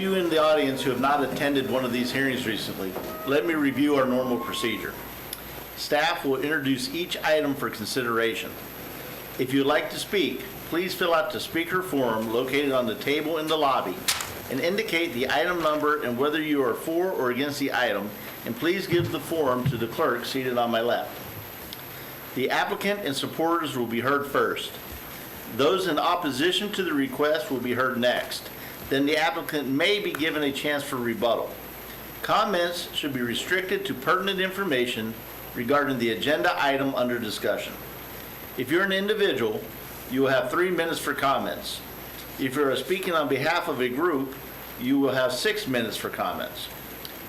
you in the audience who have not attended one of these hearings recently, let me review our normal procedure. Staff will introduce each item for consideration. If you'd like to speak, please fill out the speaker form located on the table in the lobby and indicate the item number and whether you are for or against the item, and please give the form to the clerk seated on my left. The applicant and supporters will be heard first. Those in opposition to the request will be heard next. Then the applicant may be given a chance for rebuttal. Comments should be restricted to pertinent information regarding the agenda item under discussion. If you're an individual, you will have 3 minutes for comments. If you are speaking on behalf of a group, you will have 6 minutes for comments.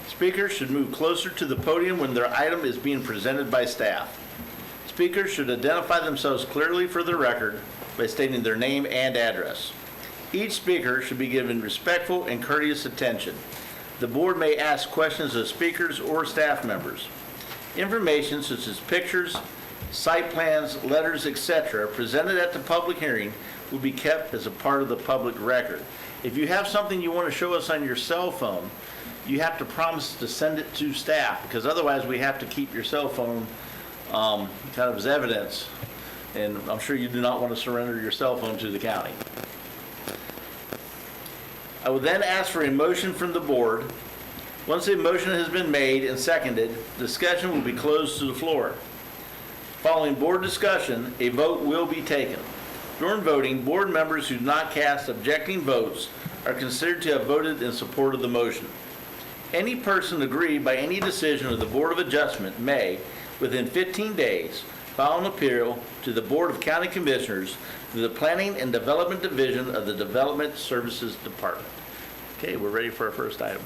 Speakers should move closer to the podium when their item is being presented by staff. Speakers should identify themselves clearly for the record by stating their name and address. Each speaker should be given respectful and courteous attention. The board may ask questions of speakers or staff members. Information such as pictures, site plans, letters, etc. presented at the public hearing will be kept as a part of the public record. If you have something you want to show us on your cell phone, you have to promise to send it to staff, because otherwise we have to keep your cell phone kind of as evidence. And I'm sure you do not want to surrender your cell phone to the county. I will then ask for a motion from the board. Once a motion has been made and seconded, discussion will be closed to the floor. Following board discussion, a vote will be taken. During voting, board members who do not cast objecting votes are considered to have voted in support of the motion. Any person aggrieved by any decision of the Board of Adjustment may, within 15 days, file an appeal to the Board of County Commissioners through the Planning and Development Division of the Development Services Department. Okay, we're ready for our first item.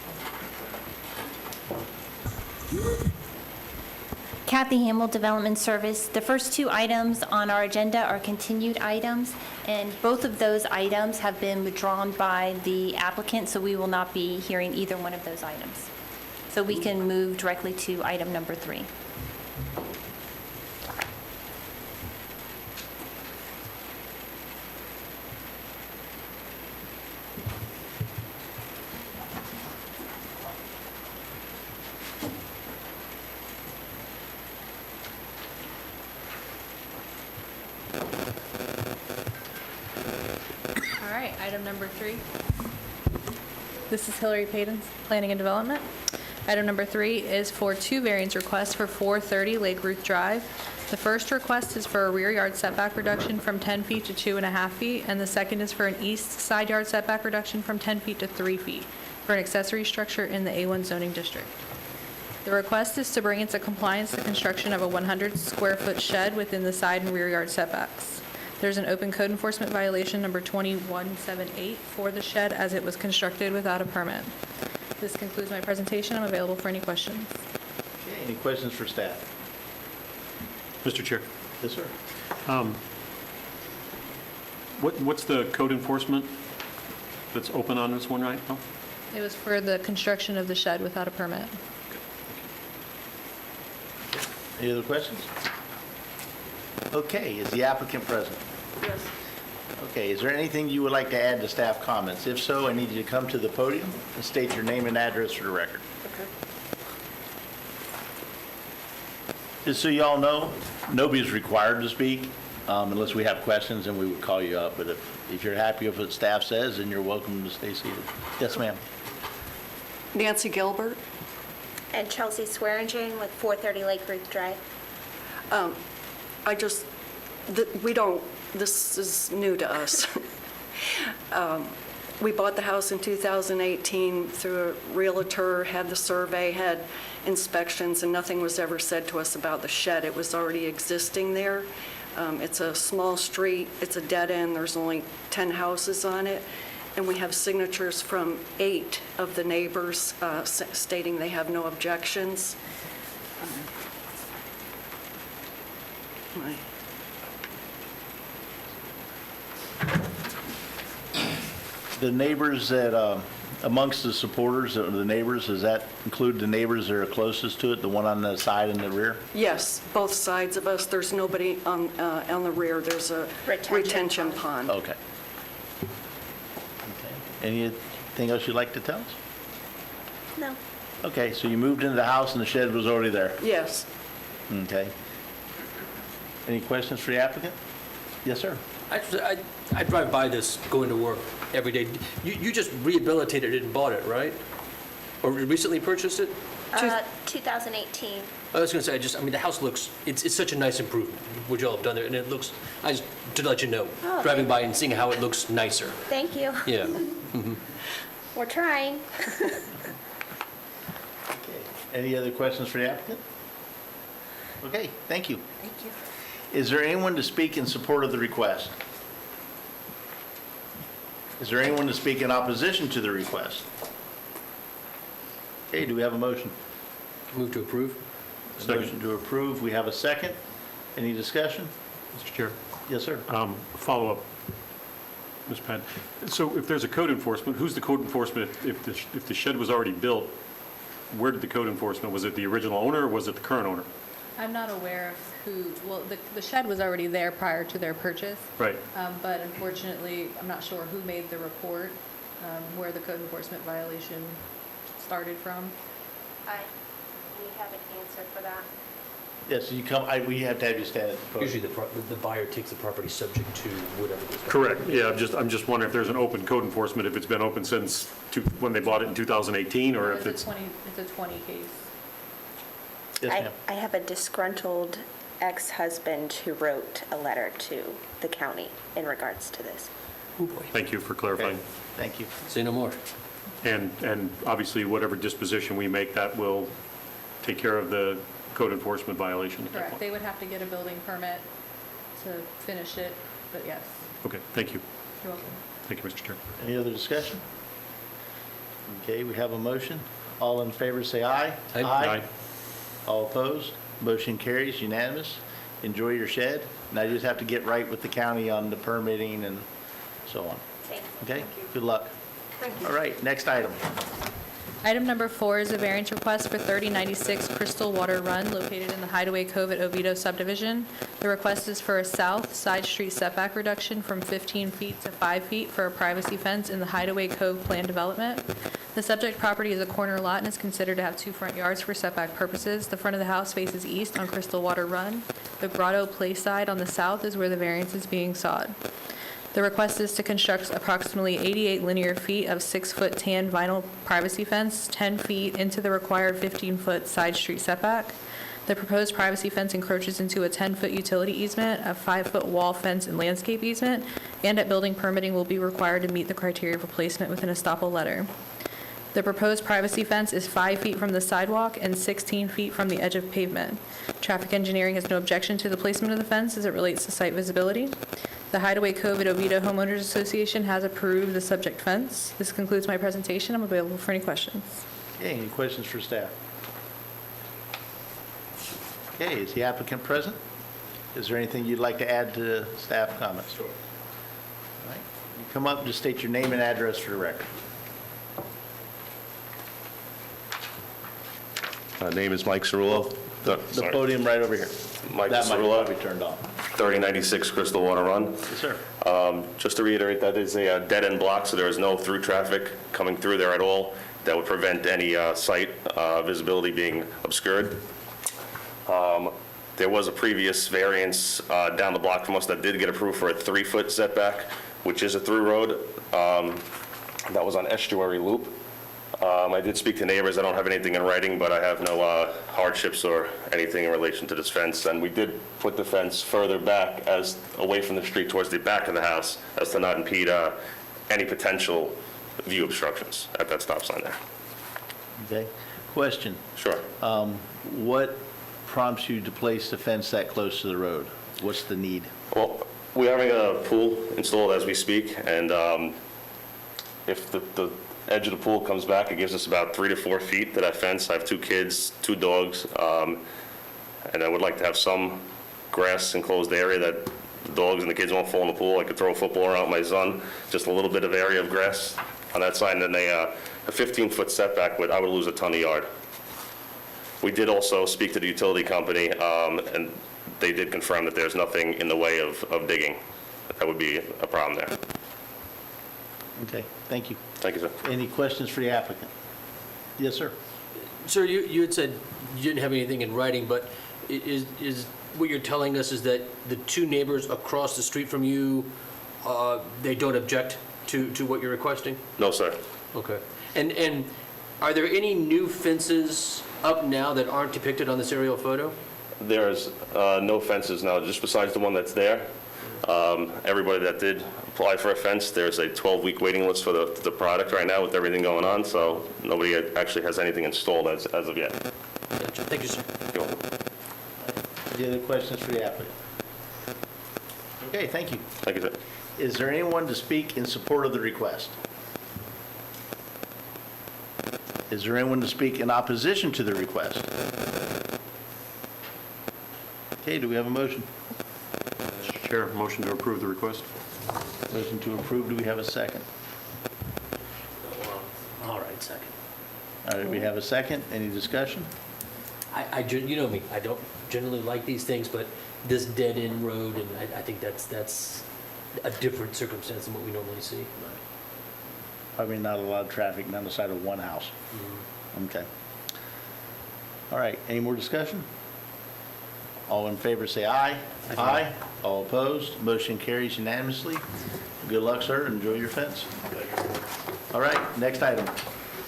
Kathy Hamill, Development Service. The first 2 items on our agenda are continued items, and both of those items have been withdrawn by the applicant, so we will not be hearing either one of those items. So we can move directly to item number 3. Item number 3. This is Hillary Padens, Planning and Development. Item number 3 is for 2 variance requests for 430 Lake Ruth Drive. The first request is for a rear yard setback reduction from 10 feet to 2.5 feet, and the second is for an east side yard setback reduction from 10 feet to 3 feet for an accessory structure in the A1 zoning district. The request is to bring into compliance the construction of a 100 square foot shed within the side and rear yard setbacks. There's an open code enforcement violation number 2178 for the shed as it was constructed without a permit. This concludes my presentation. I'm available for any questions. Okay, any questions for staff? Mr. Chair, Yes, sir. what's the code enforcement that's open on this one right now? It was for the construction of the shed without a permit. Any other questions? Okay, is the applicant present? Yes. Okay, is there anything you would like to add to staff comments? If so, I need you to come to the podium and state your name and address for the record. Okay. Just so y'all know, nobody's required to speak unless we have questions, and we would call you up. But if you're happy with what staff says, then you're welcome to stay seated. Yes, ma'am. Nancy Gilbert. And Chelsea Swearingen with 430 Lake Ruth Drive. This is new to us. We bought the house in 2018 through a realtor, had the survey, had inspections, and nothing was ever said to us about the shed. It was already existing there. It's a small street, it's a dead end, there's only 10 houses on it, and we have signatures from 8 of the neighbors stating they have no objections. The neighbors that, amongst the supporters of the neighbors, does that include the neighbors that are closest to it, the one on the side and the rear? Yes, both sides of us. There's nobody on the rear. There's a retention pond. Okay. Any Anything else you'd like to tell us? No. Okay, so you moved into the house and the shed was already there? Yes. Okay. Any questions for the applicant? Yes, sir. I drive by this going to work every day. You just rehabilitated it and bought it, right? Or recently purchased it? 2018. I was going to say, the house looks, it's such a nice improvement, what y'all have done there, and it looks, to let you know, Oh, driving by and seeing how it looks nicer. Thank you. Yeah. We're trying. Okay. Any other questions for the applicant? Okay, thank you. Thank you. Is there anyone to speak in support of the request? Is there anyone to speak in opposition to the request? Okay, do we have a motion? Move to approve? A motion to approve. We have a second. Any discussion? Mr. Chair, Yes, sir. follow-up, Ms. Penn. So if there's a code enforcement, who's the code enforcement? If the shed was already built, where did the code enforcement, was it the original owner or was it the current owner? I'm not aware of who, well, the shed was already there prior to their purchase. Right. But unfortunately, I'm not sure who made the report, where the code enforcement violation started from. We have an answer for that. Yes, you come, we have to have you stand at the podium. Usually the buyer takes the property subject to whatever. Correct, yeah, I'm just wondering if there's an open code enforcement, if it's been open since when they bought it in 2018, or if it's... It's a 20 case. Yes, ma'am. I have a disgruntled ex-husband who wrote a letter to the county in regards to this. Oh, boy. Thank you for clarifying. Okay, thank you. Say no more. And obviously, whatever disposition we make, that will take care of the code enforcement violation at that Correct. point. They would have to get a building permit to finish it, but yes, Okay, thank you. you're welcome. Thank you, Mr. Chair. Any other discussion? Okay, we have a motion. All in favor, say aye. Aye. All opposed? Motion carries unanimous. Enjoy your shed. And I just have to get right with the county on the permitting and so on. Thanks. Okay? Good luck. All right, next item. Item number 4 is a variance request for 3096 Crystal Water Run located in the Hideaway Cove at Oviedo Subdivision. The request is for a south side street setback reduction from 15 feet to 5 feet for a privacy fence in the Hideaway Cove plan development. The subject property is a corner lot and is considered to have 2 front yards for setback purposes. The front of the house faces east on Crystal Water Run. The Grotto Place side on the south is where the variance is being sought. The request is to construct approximately 88 linear feet of 6-foot tan vinyl privacy fence, 10 feet into the required 15-foot side street setback. The proposed privacy fence encroaches into a 10-foot utility easement, a 5-foot wall fence and landscape easement, and at building permitting will be required to meet the criteria for placement with an estoppel letter. The proposed privacy fence is 5 feet from the sidewalk and 16 feet from the edge of pavement. Traffic engineering has no objection to the placement of the fence as it relates to site visibility. The Hideaway Cove at Oviedo Homeowners Association has approved the subject fence. This concludes my presentation. I'm available for any questions. Okay, any questions for staff? Okay, is the applicant present? Is there anything you'd like to add to staff comments? Sure. All right, you come up and just state your name and address for the record. Name is Mike Cerullo. The podium right over here. Mike That might Cerullo. probably turned off. 3096 Crystal Water Run. Yes, sir. Just to reiterate, that is a dead-end block, so there is no through traffic coming through there at all. That would prevent any site visibility being obscured. There was a previous variance down the block from us that did get approved for a 3-foot setback, which is a through road. That was on Estuary Loop. I did speak to neighbors. I don't have anything in writing, but I have no hardships or anything in relation to this fence. And we did put the fence further back as away from the street towards the back of the house as to not impede any potential view obstructions at that stop sign there. Okay. Question. Sure. What prompts you to place the fence that close to the road? What's the need? Well, we're having a pool installed as we speak, and if the edge of the pool comes back, it gives us about 3 to 4 feet to that fence. I have 2 kids, 2 dogs, and I would like to have some grass enclosed area that the dogs and the kids won't fall in the pool. I could throw a football around with my son, just a little bit of area of grass on that side, and then a 15-foot setback, I would lose a ton of yard. We did also speak to the utility company, and they did confirm that there's nothing in the way of digging. That would be a problem there. Okay, thank you. Thank you, sir. Any questions for the applicant? Yes, sir. Sir, you had said you didn't have anything in writing, but is what you're telling us is that the two neighbors across the street from you, they don't object to what you're requesting? No, sir. Okay. And are there any new fences up now that aren't depicted on this aerial photo? There's no fences now, just besides the one that's there. Everybody that did apply for a fence, there's a 12-week waiting list for the product right now with everything going on, so nobody actually has anything installed as of yet. Gotcha. Thank you, sir. You're welcome. Any other questions for the applicant? Okay, thank you. Thank you, sir. Is there anyone to speak in support of the request? Is there anyone to speak in opposition to the request? Okay, do we have a motion? Chair, motion to approve the request? Motion to approve, do we have a second? All right, second. All right, we have a second. Any discussion? You know me, I don't generally like these things, but this dead-end road, and I think that's a different circumstance than what we normally see. Probably not a lot of traffic down the side of one house. Okay. All right, any more discussion? All in favor, say aye. Aye. All opposed, motion carries unanimously. Good luck, sir, enjoy your fence. All right, next item.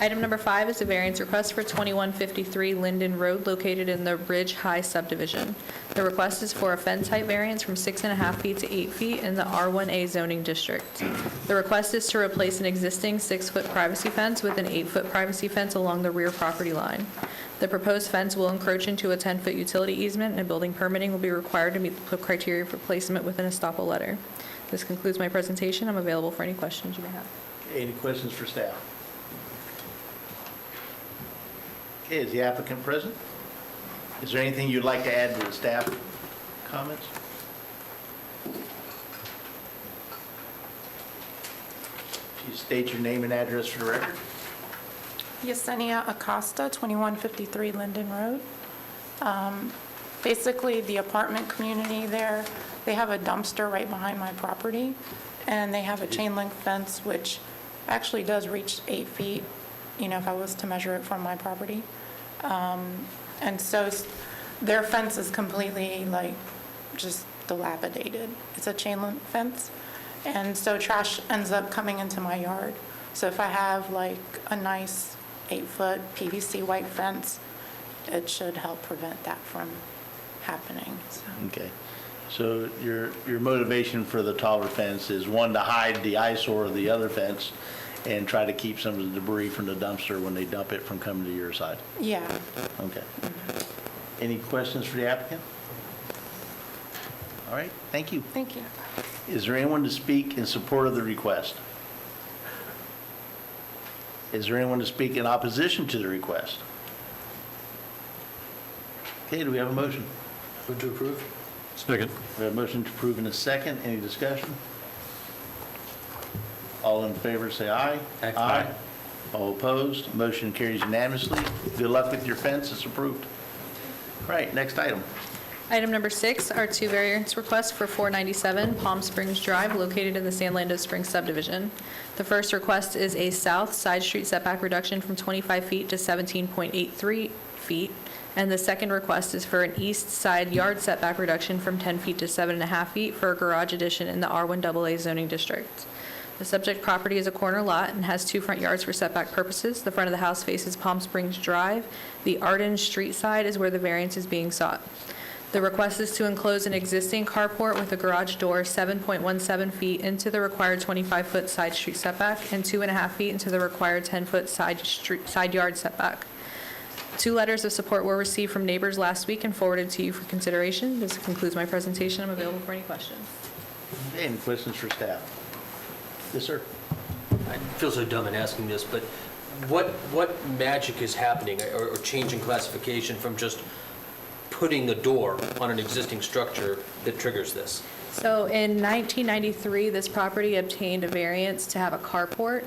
Item number 5 is a variance request for 2153 Linden Road located in the Ridge High Subdivision. The request is for a fence height variance from 6.5 feet to 8 feet in the R1A zoning district. The request is to replace an existing 6-foot privacy fence with an 8-foot privacy fence along the rear property line. The proposed fence will encroach into a 10-foot utility easement, and building permitting will be required to meet the criteria for placement within a estoppel letter. This concludes my presentation. I'm available for any questions you may have. Any questions for staff? Okay, is the applicant present? Is there anything you'd like to add to the staff comments? Please state your name and address for the record. Yesenia Acosta, 2153 Linden Road. Basically, the apartment community there, they have a dumpster right behind my property, and they have a chain link fence, which actually does reach 8 feet, if I was to measure it from my property. And so their fence is completely, just dilapidated. It's a chain link fence, and so trash ends up coming into my yard. So if I have, a nice 8-foot PVC white fence, it should help prevent that from happening, so. Okay. So your motivation for the taller fence is, one, to hide the eyesore of the other fence and try to keep some of the debris from the dumpster when they dump it from coming to your side? Yeah. Okay. Any questions for the applicant? All right, thank you. Thank you. Is there anyone to speak in support of the request? Is there anyone to speak in opposition to the request? Okay, do we have a motion? Move to approve? Second. We have a motion to approve in a second. Any discussion? All in favor, say aye. Aye. All opposed, motion carries unanimously. Good luck with your fence, it's approved. All right, next item. Item number 6 are 2 variance requests for 497 Palm Springs Drive located in the San Lando Springs subdivision. The first request is a south side street setback reduction from 25 feet to 17.83 feet, and the second request is for an east side yard setback reduction from 10 feet to 7.5 feet for a garage addition in the R1AA zoning district. The subject property is a corner lot and has 2 front yards for setback purposes. The front of the house faces Palm Springs Drive. The Arden Street side is where the variance is being sought. The request is to enclose an existing carport with a garage door 7.17 feet into the required 25-foot side street setback and 2.5 feet into the required 10-foot side yard setback. 2 letters of support were received from neighbors last week and forwarded to you for consideration. This concludes my presentation. I'm available for any questions. Okay, any questions for staff? Yes, sir. I feel so dumb in asking this, but what magic is happening or change in classification from just putting the door on an existing structure that triggers this? So in 1993, this property obtained a variance to have a carport,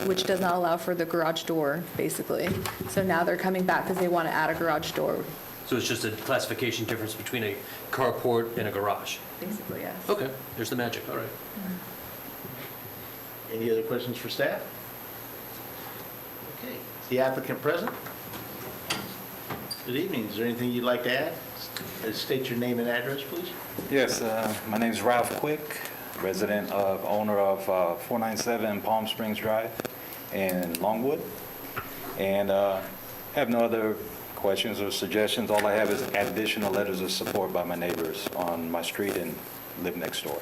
which does not allow for the garage door, basically. So now they're coming back because they want to add a garage door. So it's just a classification difference between a carport and a garage? Basically, yes. Okay, there's the magic, all right. Any other questions for staff? Okay, is the applicant present? Good evening, is there anything you'd like to add? State your name and address, please. Yes, my name is Ralph Quick, resident owner of 497 Palm Springs Drive in Longwood. And have no other questions or suggestions. All I have is additional letters of support by my neighbors on my street and live next door.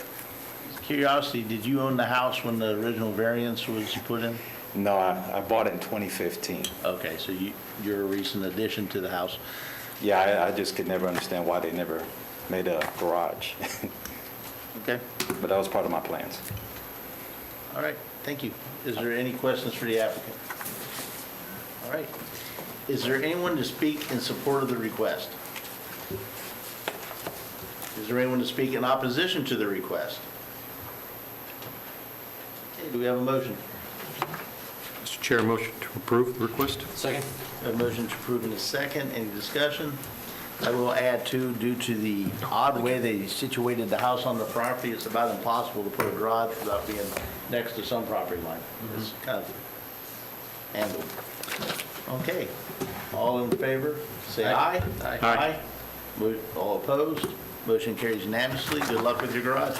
Curiosity, did you own the house when the original variance was put in? No, I bought it in 2015. Okay, so you're a recent addition to the house. Yeah, I just could never understand why they never made a garage. Okay, But that was part of my plans. all right, thank you. Is there any questions for the applicant? All right. Is there anyone to speak in support of the request? Is there anyone to speak in opposition to the request? Okay, do we have a motion? Mr. Chair, motion to approve the request? Second? We have a motion to approve in a second. Any discussion? I will add too, due to the odd way they situated the house on the property, it's about impossible to put a garage without being next to some property line. It's kind of handled. Okay, all in favor, say aye. Aye. All opposed? Motion carries unanimously. Good luck with your garage.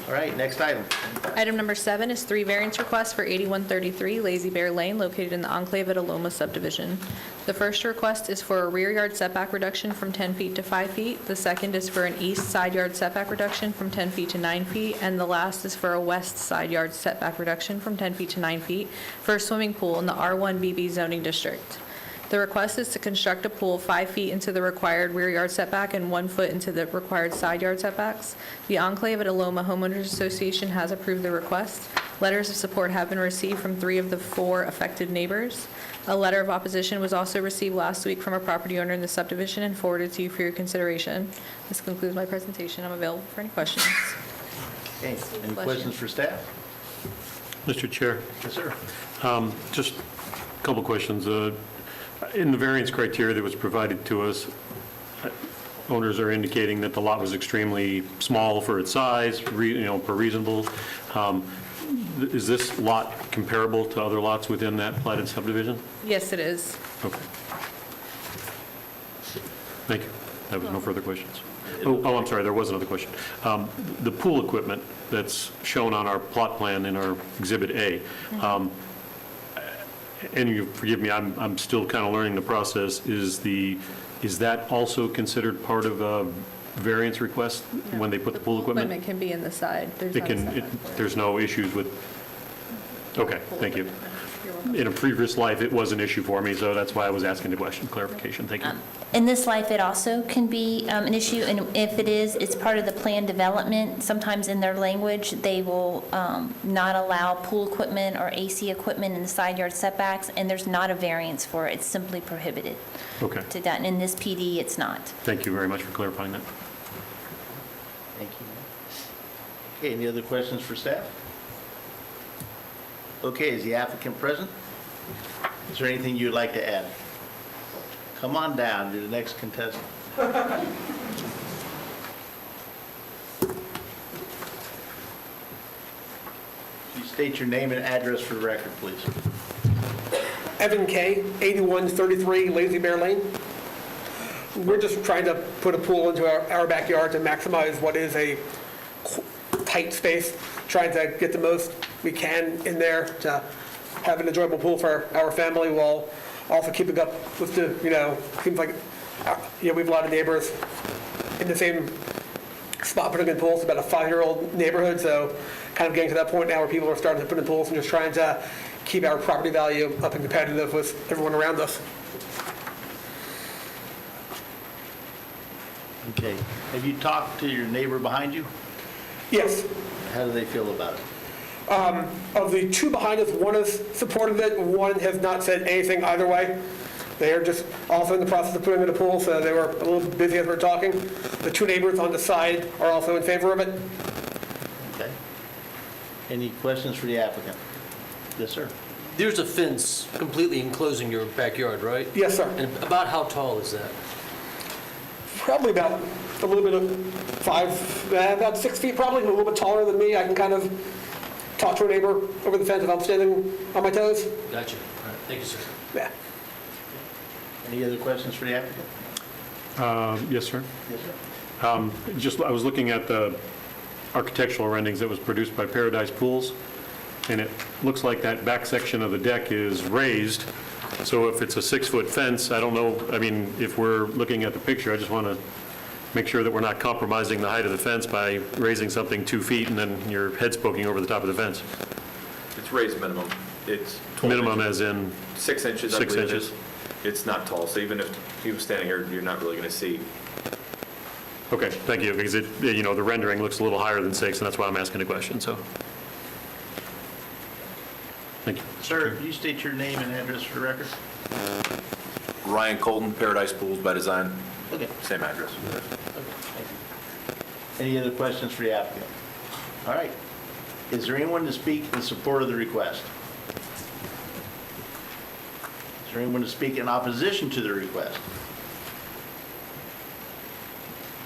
All right, next item. Item number 7 is 3 variance requests for 8133 Lazy Bear Lane located in the Enclave at Aloma Subdivision. The first request is for a rear yard setback reduction from 10 feet to 5 feet. The second is for an east side yard setback reduction from 10 feet to 9 feet. And the last is for a west side yard setback reduction from 10 feet to 9 feet for a swimming pool in the R1BB zoning district. The request is to construct a pool 5 feet into the required rear yard setback and 1 foot into the required side yard setbacks. The Enclave at Aloma Homeowners Association has approved the request. Letters of support have been received from 3 of the 4 affected neighbors. A letter of opposition was also received last week from a property owner in the subdivision and forwarded to you for your consideration. This concludes my presentation. I'm available for any questions. Okay, any questions for staff? Mr. Chair, Yes, sir. just a couple questions. In the variance criteria that was provided to us, owners are indicating that the lot was extremely small for its size, per reasonable. Is this lot comparable to other lots within that platted subdivision? Yes, it is. Okay. Thank you. I have no further questions. Oh, I'm sorry, there was another question. The pool equipment that's shown on our plot plan in our Exhibit A, and you forgive me, I'm still kind of learning the process, is that also considered part of a variance request when they put the pool equipment? Equipment can be in the side. There's not a setback. There's no issues with, okay, thank you. In a previous life, it was an issue for me, so that's why I was asking the question, clarification, thank you. In this life, it also can be an issue, and if it is, it's part of the plan development. Sometimes in their language, they will not allow pool equipment or AC equipment in the side yard setbacks, and there's not a variance for it. It's simply prohibited Okay, to that. And in this PD, it's not. thank you very much for clarifying that. Thank you. Okay, any other questions for staff? Okay, is the applicant present? Is there anything you'd like to add? Come on down to the next contestant. You state your name and address for the record, please. Evan Kay, 8133 Lazy Bear Lane. We're just trying to put a pool into our backyard to maximize what is a tight space, trying to get the most we can in there to have an enjoyable pool for our family while also keeping up with the, seems like, we have a lot of neighbors in the same spot putting in pools. It's about a 5-year-old neighborhood, so kind of getting to that point now where people are starting to put in pools and just trying to keep our property value up and competitive with everyone around us. Okay. Have you talked to your neighbor behind you? Yes. How do they feel about it? Of the 2 behind us, one has supported it, one has not said anything either way. They are just also in the process of putting in a pool, so they were a little busy as we were talking. The 2 neighbors on the side are also in favor of it. Okay. Any questions for the applicant? Yes, sir. There's a fence completely enclosing your backyard, right? Yes, sir. And about how tall is that? Probably about a little bit of about 6 feet, probably, a little bit taller than me. I can kind of talk to a neighbor over the fence if I'm standing on my toes. Gotcha. All right, thank you, sir. Yeah. Any other questions for the applicant? Yes, sir. Yes, sir. Just, I was looking at the architectural renderings that was produced by Paradise Pools, and it looks like that back section of the deck is raised. So if it's a 6-foot fence, I don't know, I mean, if we're looking at the picture, I just want to make sure that we're not compromising the height of the fence by raising something 2 feet and then your head's poking over the top of the fence. It's raised minimum. It's 12 Minimum inches. as in 6 inches, I 6 believe it inches. is. It's not tall, so even if he was standing here, you're not really going to see. Okay, thank you, because it, you know, the rendering looks a little higher than 6, and that's why I'm asking the question, so. Thank you. Sir, can you state your name and address for the record? Ryan Colton, Paradise Pools by Design, Okay. same address. Any other questions for the applicant? All right. Is there anyone to speak in support of the request? Is there anyone to speak in opposition to the request?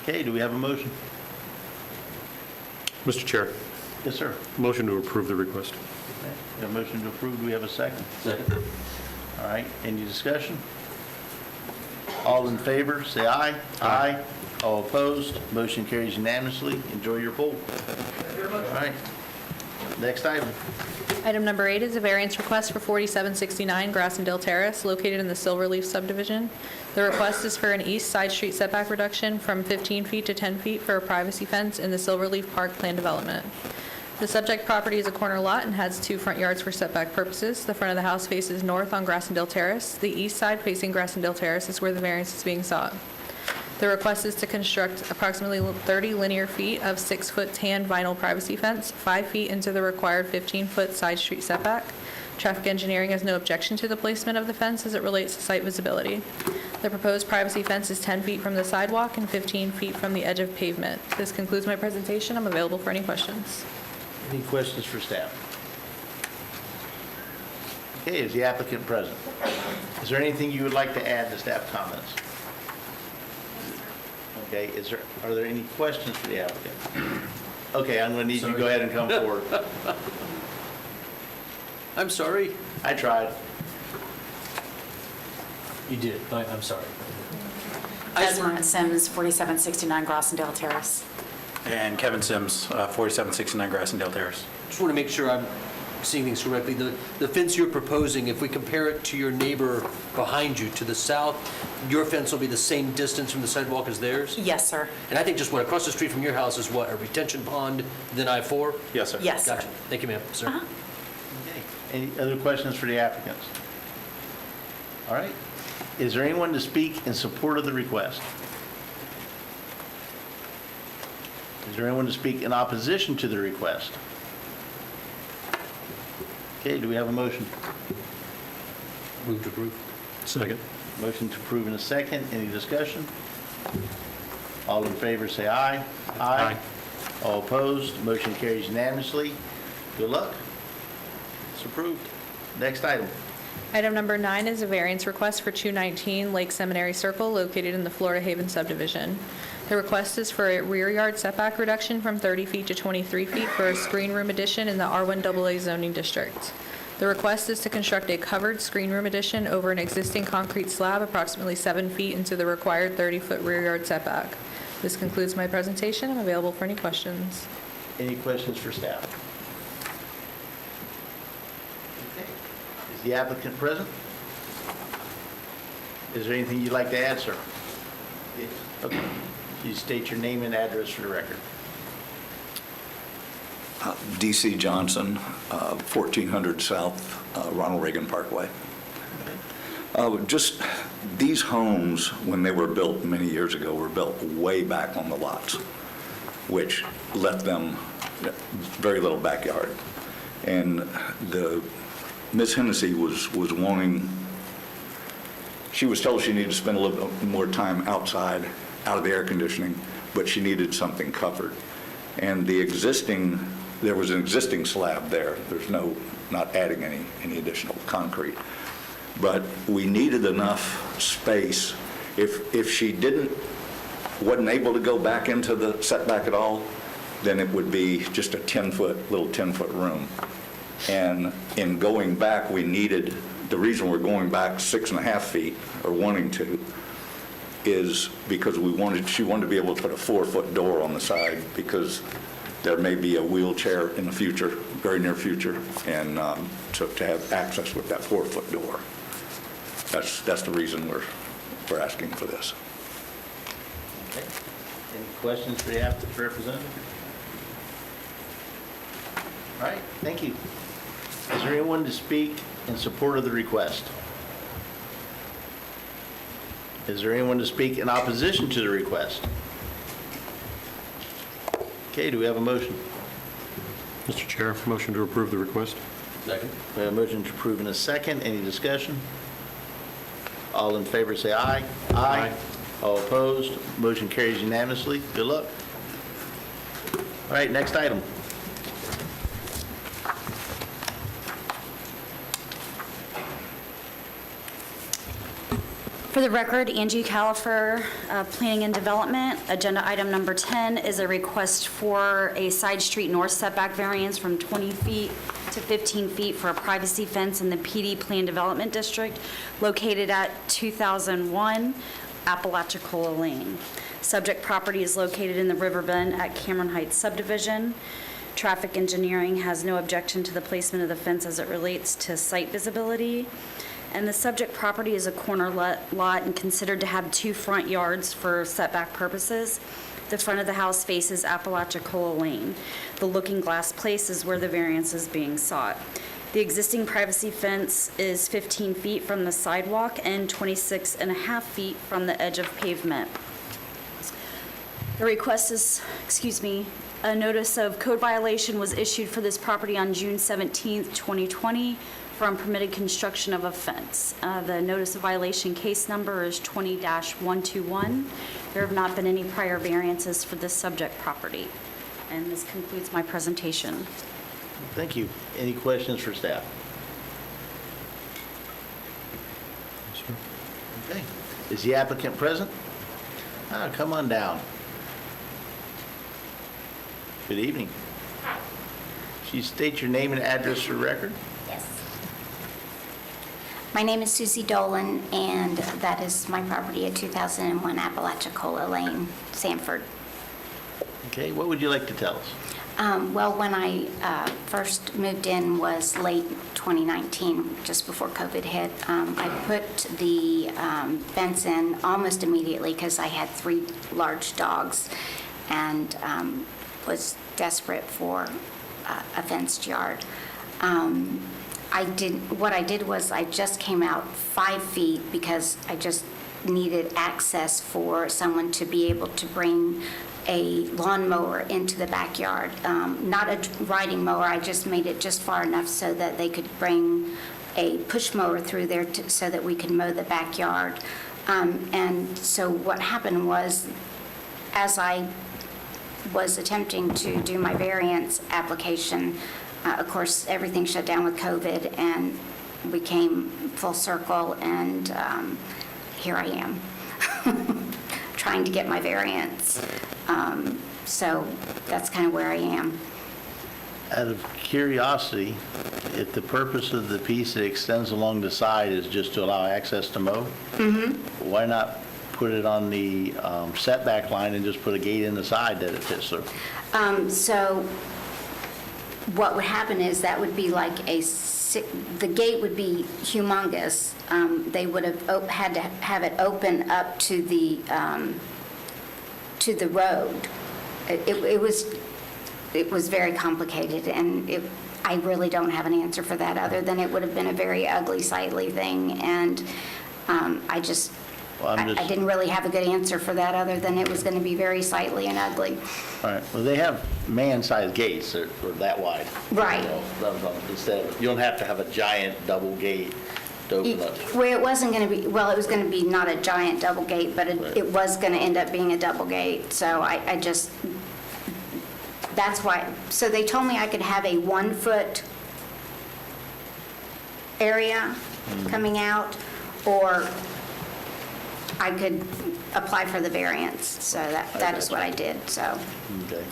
Okay, do we have a motion? Mr. Chair, Yes, sir. motion to approve the request. Okay, we have a motion to approve. Do we have a second? Second. All right, any discussion? All in favor, say aye. Aye. All opposed, motion carries unanimously. Enjoy your pool. All right. Next item. Item number 8 is a variance request for 4769 Grassendale Terrace, located in the Silverleaf Subdivision. The request is for an east side street setback reduction from 15 feet to 10 feet for a privacy fence in the Silverleaf Park Plan Development. The subject property is a corner lot and has 2 front yards for setback purposes. The front of the house faces north on Grassendale Terrace. The east side facing Grassendale Terrace is where the variance is being sought. The request is to construct approximately 30 linear feet of 6-foot tan vinyl privacy fence, 5 feet into the required 15-foot side street setback. Traffic engineering has no objection to the placement of the fence as it relates to site visibility. The proposed privacy fence is 10 feet from the sidewalk and 15 feet from the edge of pavement. This concludes my presentation. I'm available for any questions. Any questions for staff? Okay, is the applicant present? Is there anything you would like to add to staff comments? Okay, are there any questions for the applicant? Okay, I'm going to need you to go ahead and come forward. I'm sorry. I tried. You did. I'm sorry. Esmeralda Sims, 4769 Grassendale Terrace. And Kevin Sims, 4769 Grassendale Terrace. Just want to make sure I'm seeing things correctly. The fence you're proposing, if we compare it to your neighbor behind you to the south, your fence will be the same distance from the sidewalk as theirs? Yes, sir. And I think just what, across the street from your house is what, a retention pond, then I-4? Yes, sir. Yes, sir. Gotcha. Thank you, ma'am. Sir. Okay. Any other questions for the applicants? All right. Is there anyone to speak in support of the request? Is there anyone to speak in opposition to the request? Okay, do we have a motion? Move to approve. Second. Motion to approve in a second. Any discussion? All in favor, say aye. Aye. All opposed, motion carries unanimously. Good luck. It's approved. Next item. Item number 9 is a variance request for 219 Lake Seminary Circle, located in the Florida Haven subdivision. The request is for a rear yard setback reduction from 30 feet to 23 feet for a screen room addition in the R1AA zoning district. The request is to construct a covered screen room addition over an existing concrete slab approximately 7 feet into the required 30-foot rear yard setback. This concludes my presentation. I'm available for any questions. Any questions for staff? Okay. Is the applicant present? Is there anything you'd like to add, sir? Yes. Okay. Please state your name and address for the record. D.C. Johnson, 1400 South Ronald Reagan Parkway. Just these homes, when they were built many years ago, were built way back on the lots, which left them very little backyard. And Ms. Hennessy was wanting, she was told she needed to spend a little bit more time outside, out of the air conditioning, but she needed something covered. And there was an existing slab there. There's not adding any additional concrete. But we needed enough space. If she wasn't able to go back into the setback at all, then it would be just a 10-foot, little 10-foot room. And in going back, we needed, the reason we're going back 6.5 feet, or wanting to, is because she wanted to be able to put a 4-foot door on the side, because there may be a wheelchair in the future, very near future, and to have access with that 4-foot door. That's the reason we're asking for this. Okay. Any questions for the applicant's representative? All right, thank you. Is there anyone to speak in support of the request? Is there anyone to speak in opposition to the request? Okay, do we have a motion? Mr. Chair, motion to approve the request. Second. We have a motion to approve in a second. Any discussion? All in favor say aye. Aye. All opposed? Motion carries unanimously. Good luck. All right, next item. For the record, Angie Califer, Planning and Development. Agenda item number 10 is a request for a side street north setback variance from 20 feet to 15 feet for a privacy fence in the PD Plan Development District located at 2001 Apalachicola Lane. Subject property is located in the river bend at Cameron Heights Subdivision. Traffic engineering has no objection to the placement of the fence as it relates to site visibility. And the subject property is a corner lot and considered to have 2 front yards for setback purposes. The front of the house faces Apalachicola Lane. The looking glass place is where the variance is being sought. The existing privacy fence is 15 feet from the sidewalk and 26.5 feet from the edge of pavement. The request is, a notice of code violation was issued for this property on June 17th, 2020 from permitted construction of a fence. The notice of violation case number is 20-121. There have not been any prior variances for this subject property. And this concludes my presentation. Thank you. Any questions for staff? Okay. Is the applicant present? Come on down. Good evening. Can you state your name and address for record? Yes. My name is Susie Dolan, and that is my property at 2001 Apalachicola Lane, Sanford. Okay, what would you like to tell us? Well, when I first moved in was late 2019, just before COVID hit. I put the fence in almost immediately because I had 3 large dogs and was desperate for a fenced yard. What I did was I just came out 5 feet because I just needed access for someone to be able to bring a lawnmower into the backyard. Not a riding mower, I just made it just far enough so that they could bring a push mower through there so that we could mow the backyard. And so what happened was, as I was attempting to do my variance application, of course, everything shut down with COVID, and we came full circle, and here I am, trying to get my variance. So that's kind of where I am. Out of curiosity, if the purpose of the piece that extends along the side is just to allow access to mow, why not put it on the setback line and just put a gate in the side that it fits through? So what would happen is that would be like the gate would be humongous. They would have had to have it open up to the road. It was very complicated, and I really don't have an answer for that other than it would have been a very ugly, sightly thing, and I didn't really have a good answer for that other than it was going to be very sightly and ugly. All right, well, they have man-sized gates that are that wide. Right. You don't have to have a giant double gate to open up. Well, it wasn't going to be, well, it was going to be not a giant double gate, but it was going to end up being a double gate. So I just, that's why, so they told me I could have a 1-foot area coming out, or I could apply for the variance. So that is what I did, so. Okay.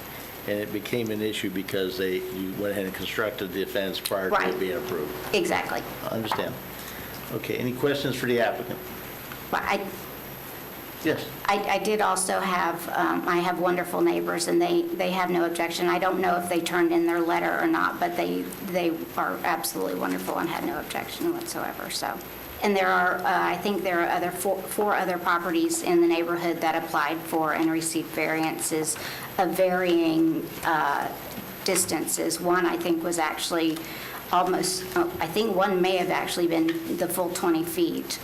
and it became an issue because you went ahead and constructed the fence prior to it Right. being approved. Exactly. I understand. Okay, any questions for the applicant? But Yes. I did also have, I have wonderful neighbors, and they have no objection. I don't know if they turned in their letter or not, but they are absolutely wonderful and had no objection whatsoever, so. And there are, I think there are four other properties in the neighborhood that applied for and received variances of varying distances. One, I think, was actually almost, I think one may have actually been the full 20 feet.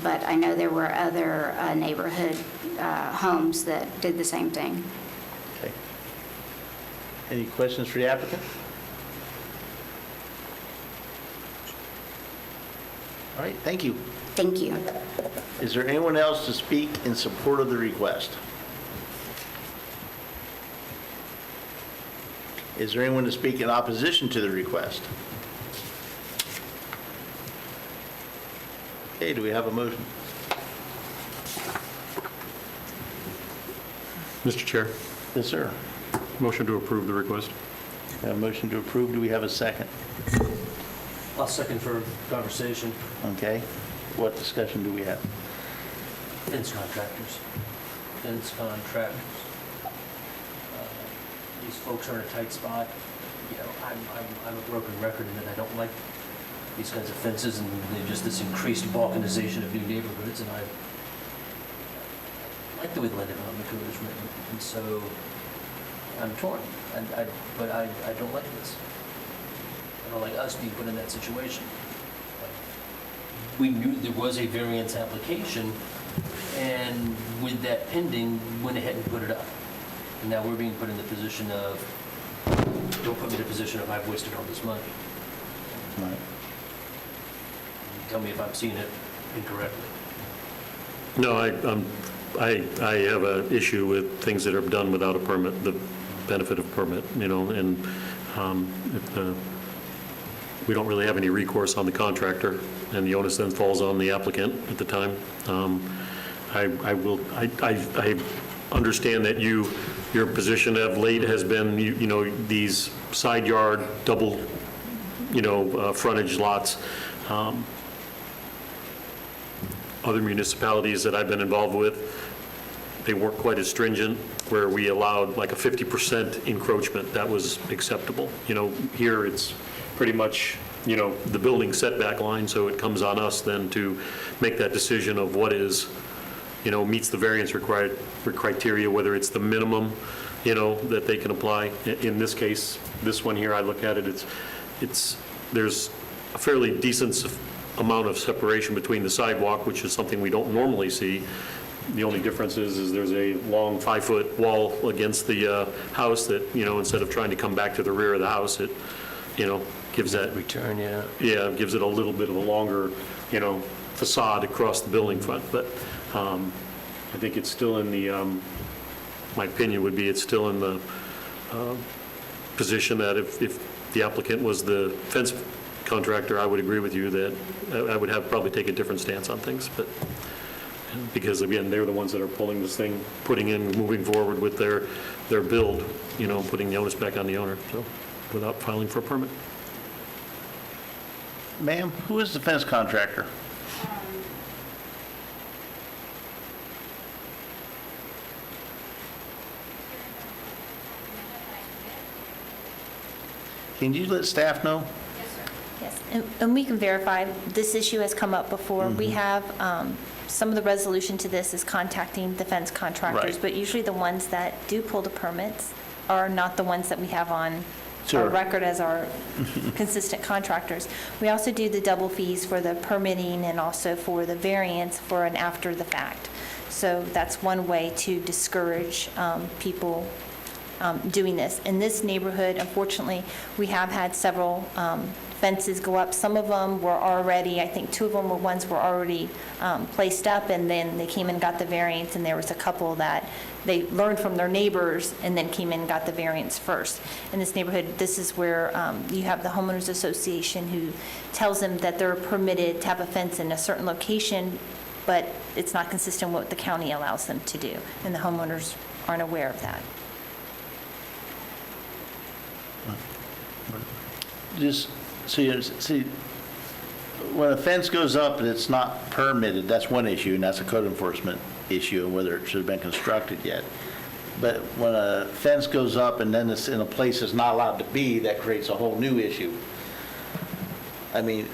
But I know there were other neighborhood homes that did the same thing. Okay. Any questions for the applicant? All right, thank you. Thank you. Is there anyone else to speak in support of the request? Is there anyone to speak in opposition to the request? Okay, do we have a motion? Mr. Chair, Yes, sir. motion to approve the request. We have a motion to approve. Do we have a second? I'll second for conversation. Okay. What discussion do we have? Fence contractors. Fence contractors. These folks are in a tight spot. You know, I'm a broken record in that I don't like these kinds of fences and just this increased balkanization of new neighborhoods, and I like the way the land development code is written, and so I'm torn, but I don't like this. I don't like us being put in that situation. We knew there was a variance application, and with that pending, went ahead and put it up. And now we're being put in the position of, don't put me in a position of I've wasted all this money. Right. Tell me if I'm seeing it incorrectly. No, I have an issue with things that are done without a permit, the benefit of permit, you know, and we don't really have any recourse on the contractor, and the onus then falls on the applicant at the time. I understand that your position of late has been, you know, these side yard, double, you know, frontage lots. Other municipalities that I've been involved with, they weren't quite as stringent, where we allowed like a 50% encroachment. That was acceptable. You know, here it's pretty much, you know, the building setback line, so it comes on us then to make that decision of what is, you know, meets the variance criteria, whether it's the minimum, you know, that they can apply. In this case, this one here, I look at it, there's a fairly decent amount of separation between the sidewalk, which is something we don't normally see. The only difference is there's a long 5-foot wall against the house that, you know, instead of trying to come back to the rear of the house, it, you know, gives that return, yeah. Yeah, gives it a little bit of a longer, you know, facade across the building front. But I think it's still in the, my opinion would be it's still in the position that if the applicant was the fence contractor, I would agree with you that I would have probably take a different stance on things, but because again, they're the ones that are pulling this thing, putting in, moving forward with their build, you know, putting the onus back on the owner, so without filing for a permit. Ma'am, who is the fence contractor? Can you let staff know? Yes, and we can verify, this issue has come up before. We have, some of the resolution to this is contacting the fence contractors, Right. but usually the ones that do pull the permits are not the ones that we have on Sure. our record as our consistent contractors. We also do the double fees for the permitting and also for the variance for an after the fact. So that's one way to discourage people doing this. In this neighborhood, unfortunately, we have had several fences go up. Some of them were already, I think 2 of them were already placed up, and then they came and got the variance, and there was a couple that they learned from their neighbors and then came in and got the variance first. In this neighborhood, this is where you have the homeowners association who tells them that they're permitted to have a fence in a certain location, but it's not consistent with what the county allows them to do, and the homeowners aren't aware of that. Just, see, when a fence goes up and it's not permitted, that's one issue, and that's a code enforcement issue, and whether it should have been constructed yet. But when a fence goes up and then it's in a place it's not allowed to be, that creates a whole new issue. I mean,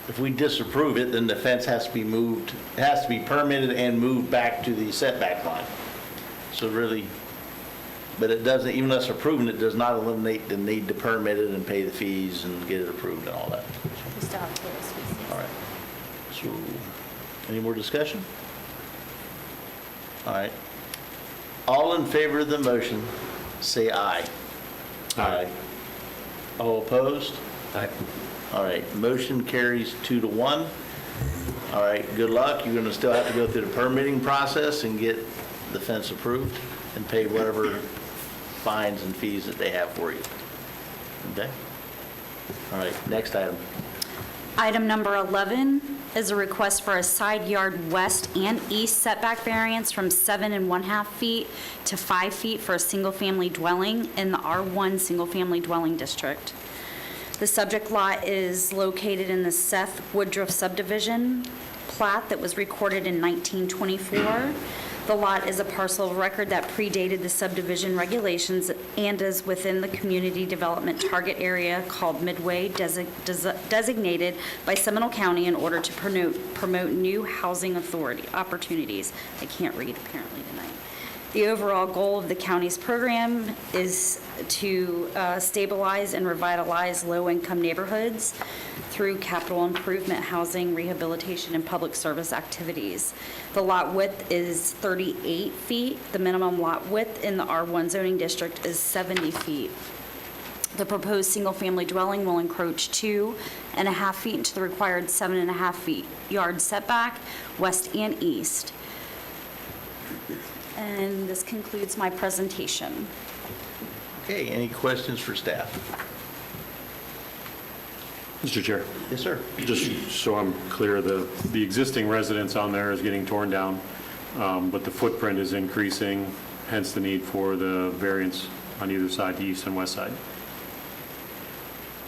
if we disapprove it, then the fence has to be moved, it has to be permitted and moved back to the setback line. So really, but it doesn't, even us approving it, does not eliminate the need to permit it and pay the fees and get it approved and all that. We still have total species. All right. So, any more discussion? All right. All in favor of the motion, say aye. Aye. All opposed? Aye. All right, motion carries 2-1. All right, good luck. You're going to still have to go through the permitting process and get the fence approved and pay whatever fines and fees that they have for you. Okay? All right, next item. Item number 11 is a request for a side yard west and east setback variance from 7.5 feet to 5 feet for a single-family dwelling in the R1 Single-Family Dwelling District. The subject lot is located in the Seth Woodruff Subdivision plat that was recorded in 1924. The lot is a parcel of record that predated the subdivision regulations and is within the community development target area called Midway, designated by Seminole County in order to promote new housing opportunities. I can't read apparently tonight. The overall goal of the county's program is to stabilize and revitalize low-income neighborhoods through capital improvement, housing, rehabilitation, and public service activities. The lot width is 38 feet. The minimum lot width in the R1 zoning district is 70 feet. The proposed single-family dwelling will encroach 2.5 feet into the required 7.5 feet yard setback, west and east. And this concludes my presentation. Okay, any questions for staff? Mr. Chair, Yes, sir. just so I'm clear, the existing residence on there is getting torn down, but the footprint is increasing, hence the need for the variance on either side, the east and west side.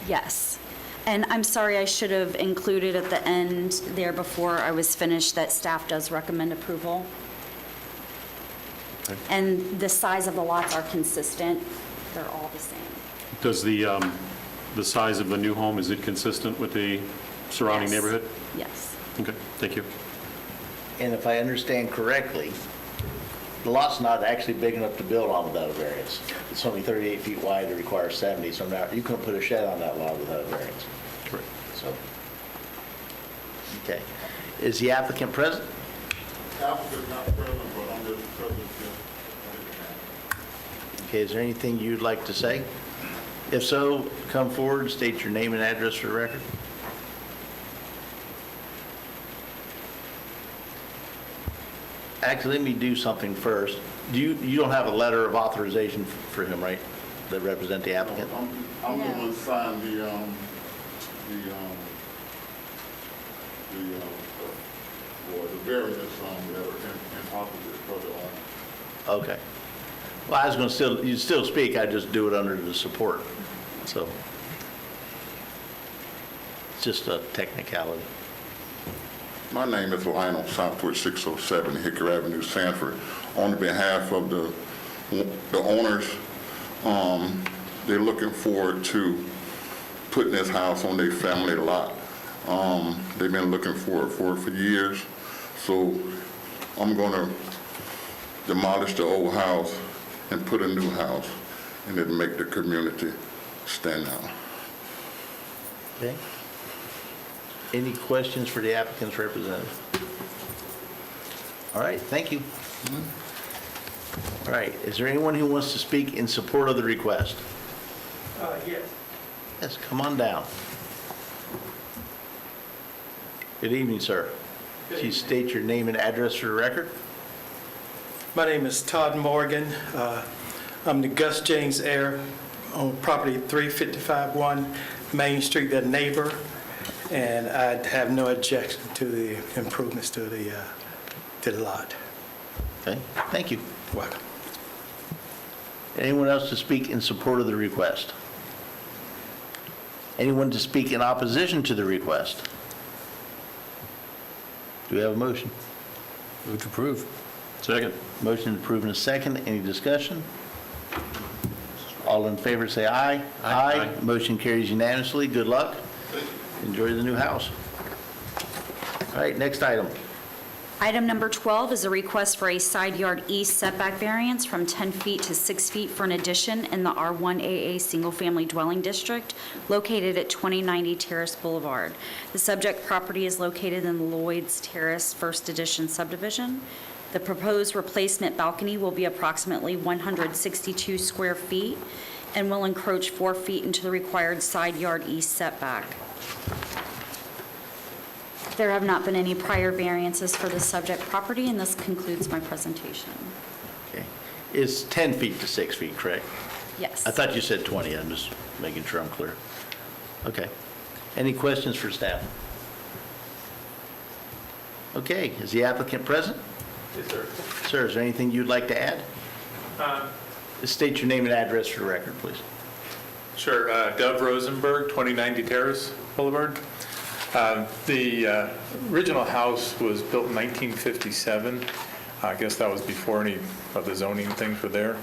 Yes. And I'm sorry, I should have included at the end there before I was finished that staff does recommend approval. And the size of the lots are consistent. They're all the same. Does the size of the new home, is it consistent with the surrounding Yes. neighborhood? Yes. Okay, thank you. And if I understand correctly, the lot's not actually big enough to build on without a variance. It's only 38 feet wide, it requires 70, so now you couldn't put a shed on that lot without a variance. Correct. So, okay. Is the applicant present? Applicant not present, but I'm just present. Okay, is there anything you'd like to say? If so, come forward and state your name and address for the record. Actually, let me do something first. You don't have a letter of authorization for him, right? That represent the applicant? I'm the one that signed the variance letter in opposite for the owner. Okay. Well, I was going to you'd still speak, I'd just do it under the support. So, it's just a technicality. My name is Lionel Southwood, 607 Hickory Avenue, Sanford. On behalf of the owners, they're looking forward to putting this house on their family lot. They've been looking for it for years. So I'm going to demolish the old house and put a new house, and it'll make the community stand out. Okay. Any questions for the applicant's representative? All right, thank you. All right, is there anyone who wants to speak in support of the request? Yes. Yes, come on down. Good evening, sir. Please state your name and address for the record. My name is Todd Morgan. I'm the Gus James heir on property 355-1 Main Street, the neighbor, and I have no objection to the improvements to the lot. Okay, thank you. Welcome. Anyone else to speak in support of the request? Anyone to speak in opposition to the request? Do we have a motion? Move to approve. Second. Motion to approve in a second. Any discussion? All in favor say aye. Aye. Motion carries unanimously. Good luck. Enjoy the new house. All right, next item. Item number 12 is a request for a side yard east setback variance from 10 feet to 6 feet for an addition in the R1AA Single Family Dwelling District located at 2090 Terrace Boulevard. The subject property is located in Lloyd's Terrace First Edition Subdivision. The proposed replacement balcony will be approximately 162 square feet and will encroach 4 feet into the required side yard east setback. There have not been any prior variances for the subject property, and this concludes my presentation. Okay. It's 10 feet to 6 feet, correct? Yes. I thought you said 20. I'm just making sure I'm clear. Okay. Any questions for staff? Okay. Is the applicant present? Yes, sir. Sir, is there anything you'd like to add? State your name and address for the record, please. Sure. Dov Rosenberg, 2090 Terrace Boulevard. The original house was built in 1957. I guess that was before any of the zoning things were there.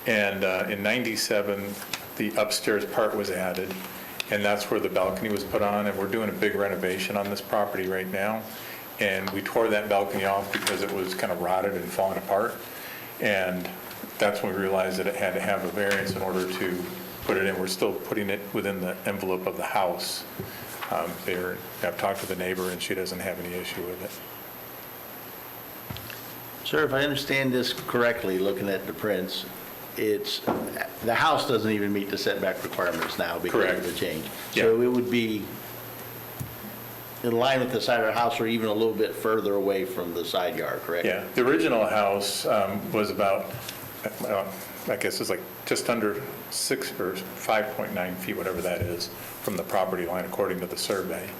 And in 97, the upstairs part was added, and that's where the balcony was put on. And we're doing a big renovation on this property right now. And we tore that balcony off because it was kind of rotted and falling apart. And that's when we realized that it had to have a variance in order to put it in. We're still putting it within the envelope of the house. I've talked to the neighbor, and she doesn't have any issue with it. Sir, if I understand this correctly, looking at the prints, the house doesn't even meet the setback requirements now because of the change. So it would be in line with the side of the house or even a little bit further away from the side yard, correct? Yeah, the original house was about, I guess it's like just under 6 or 5.9 feet, whatever that is, from the property line according to the survey.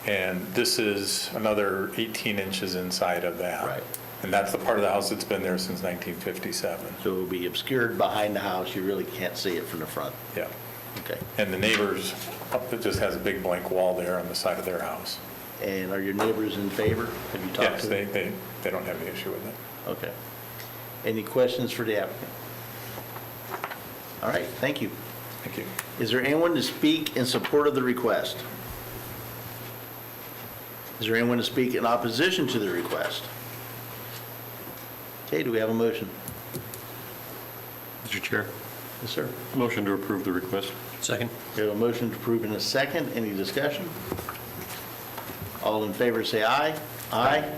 And this is another 18 inches inside of that. Right. And that's the part of the house that's been there since 1957. So it will be obscured behind the house. You really can't see it from the front. Yeah. Okay. And the neighbors, it just has a big blank wall there on the side of their house. And are your neighbors in favor? Have you talked to them? Yes, they don't have any issue with it. Okay. Any questions for the applicant? All right, thank you. Thank you. Is there anyone to speak in support of the request? Is there anyone to speak in opposition to the request? Okay, do we have a motion? Mr. Chair. Yes, sir. Motion to approve the request. Second. We have a motion to approve in a second. Any discussion? All in favor say aye. Aye.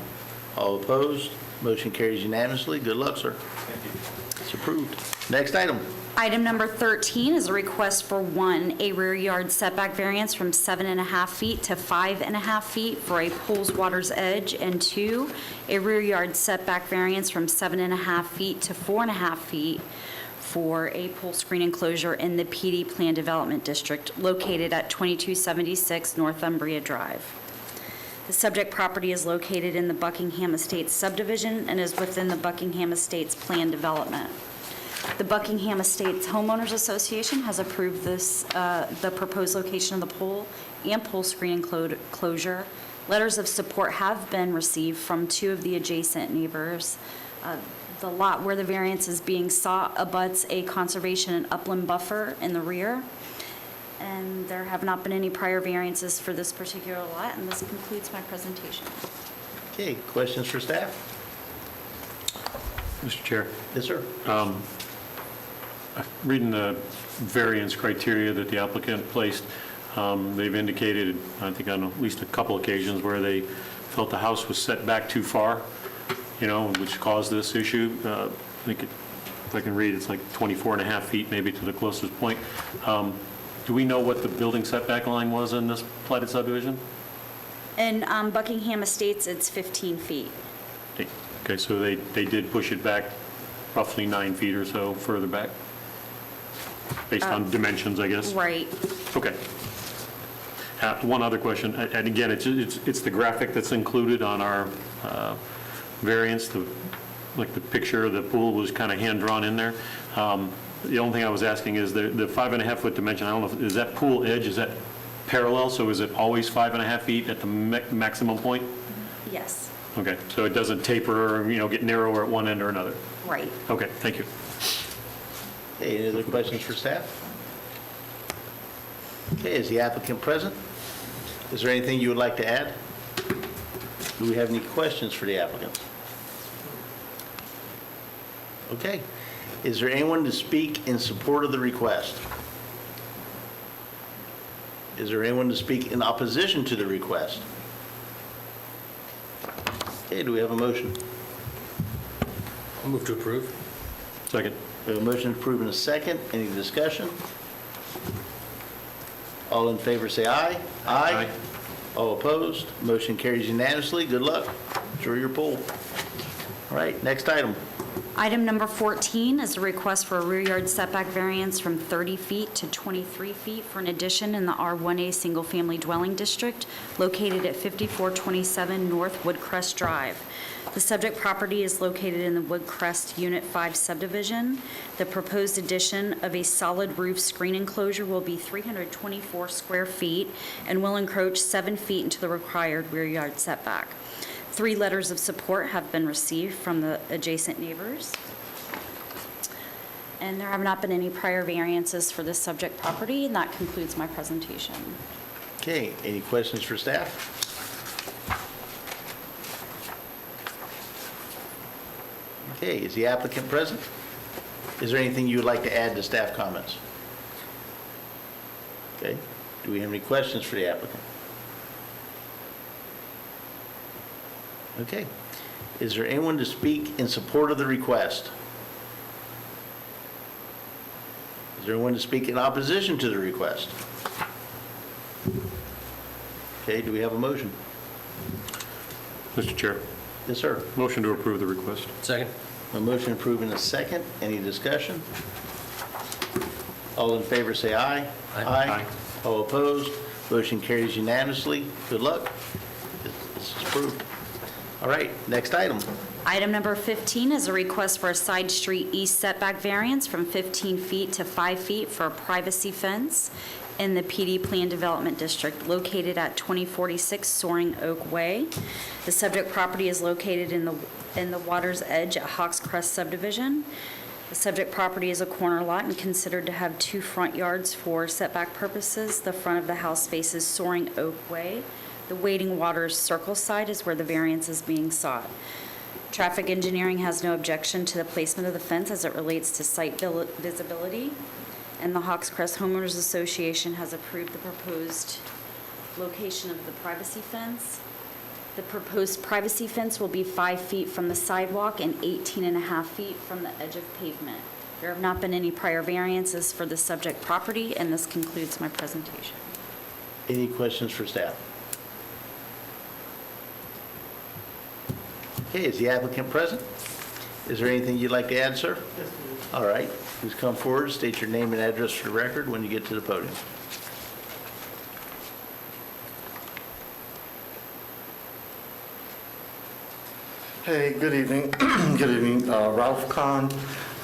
All opposed? Motion carries unanimously. Good luck, sir. Thank you. It's approved. Next item. Item number 13 is a request for 1, a rear yard setback variance from 7.5 feet to 5.5 feet for a pool's water's edge, and 2, a rear yard setback variance from 7.5 feet to 4.5 feet for a pool screen enclosure in the PD Plan Development District located at 2276 Northumbria Drive. The subject property is located in the Buckingham Estates subdivision and is within the Buckingham Estates Plan Development. The Buckingham Estates Homeowners Association has approved this, the proposed location of the pool and pool screen enclosure. Letters of support have been received from 2 of the adjacent neighbors. The lot where the variance is being sought abuts a conservation and upland buffer in the rear. And there have not been any prior variances for this particular lot, and this concludes my presentation. Okay, questions for staff? Mr. Chair. Yes, sir. Reading the variance criteria that the applicant placed, they've indicated, I think on at least a couple occasions, where they felt the house was set back too far, which caused this issue. I think, if I can read, it's like 24 and a half feet maybe to the closest point. Do we know what the building setback line was in this platted subdivision? In Buckingham Estates, it's 15 feet. Okay, so they did push it back roughly 9 feet or so further back? Based on dimensions, I guess? Right. Okay. One other question, and again, it's the graphic that's included on our variance, the like the picture of the pool was kind of hand-drawn in there. The only thing I was asking is the 5.5-foot dimension, I don't know, is that pool edge, is that parallel? So is it always 5.5 feet at the maximum point? Yes, Okay, so it doesn't taper or, get narrower at one end or another? right. Okay, thank you. Okay, any other questions for staff? Okay, is the applicant present? Is there anything you would like to add? Do we have any questions for the applicant? Okay. Is there anyone to speak in support of the request? Is there anyone to speak in opposition to the request? Okay, do we have a motion? I'll move to approve. Second. We have a motion to approve in a second. Any discussion? All in favor say aye. Aye. All opposed? Motion carries unanimously. Good luck. Enjoy your pool. All right, next item. Item number 14 is a request for a rear yard setback variance from 30 feet to 23 feet for an addition in the R1A Single Family Dwelling District located at 5427 North Woodcrest Drive. The subject property is located in the Woodcrest Unit 5 subdivision. The proposed addition of a solid roof screen enclosure will be 324 square feet and will encroach 7 feet into the required rear yard setback. 3 letters of support have been received from the adjacent neighbors. And there have not been any prior variances for this subject property, and that concludes my presentation. Okay, any questions for staff? Okay, is the applicant present? Is there anything you would like to add to staff comments? Okay, do we have any questions for the applicant? Okay, is there anyone to speak in support of the request? Is there anyone to speak in opposition to the request? Okay, do we have a motion? Mr. Chair. Yes, sir. Motion to approve the request. Second. A motion approved in a second. Any discussion? All in favor say aye. Aye. All opposed? Motion carries unanimously. Good luck. This is approved. All right, next item. Item number 15 is a request for a side street east setback variance from 15 feet to 5 feet for a privacy fence in the PD Plan Development District located at 2046 Soaring Oak Way. The subject property is located in the water's edge at Hawkscrest Subdivision. The subject property is a corner lot and considered to have 2 front yards for setback purposes. The front of the house faces Soaring Oak Way. The Wading Waters Circle side is where the variance is being sought. Traffic engineering has no objection to the placement of the fence as it relates to site visibility, and the Hawkscrest Homeowners Association has approved the proposed location of the privacy fence. The proposed privacy fence will be 5 feet from the sidewalk and 18.5 feet from the edge of pavement. There have not been any prior variances for the subject property, and this concludes my presentation. Any questions for staff? Okay, is the applicant present? Is there anything you'd like to add, sir? Yes, please. All right, please come forward, state your name and address for the record when you get to the podium. Hey, good evening. Good evening. Ralph Kahn.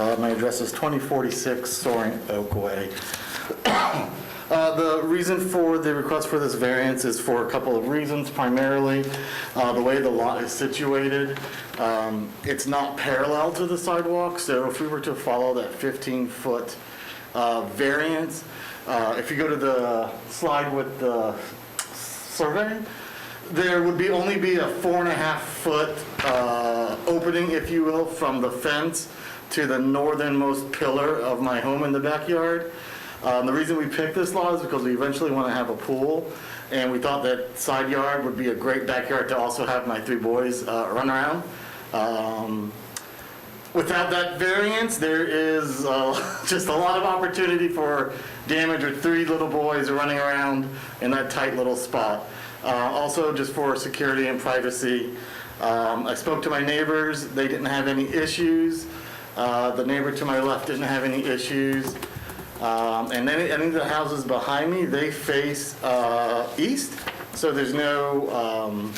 My address is 2046 Soaring Oak Way. The reason for the request for this variance is for a couple of reasons. Primarily, the way the lot is situated, it's not parallel to the sidewalk, so if we were to follow that 15-foot variance, if you go to the slide with the survey, there would only be a 4.5-foot opening, if you will, from the fence to the northernmost pillar of my home in the backyard. The reason we picked this lot is because we eventually want to have a pool, and we thought that side yard would be a great backyard to also have my 3 boys run around. Without that variance, there is just a lot of opportunity for damage with 3 little boys running around in that tight little spot. Also, just for security and privacy, I spoke to my neighbors. They didn't have any issues. The neighbor to my left didn't have any issues. And then any of the houses behind me, they face east, so there's no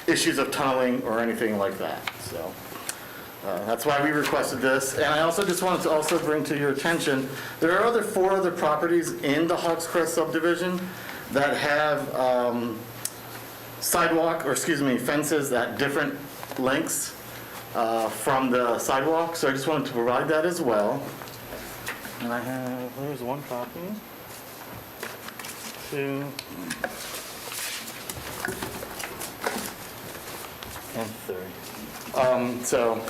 issues of tunneling or anything like that. So That's why we requested this. And I also just wanted to also bring to your attention, there are 4 other properties in the Woodcrest subdivision that have fences at different lengths from the sidewalk. So I just wanted to provide that as well. And I have, there's one copy. 2. And 3. So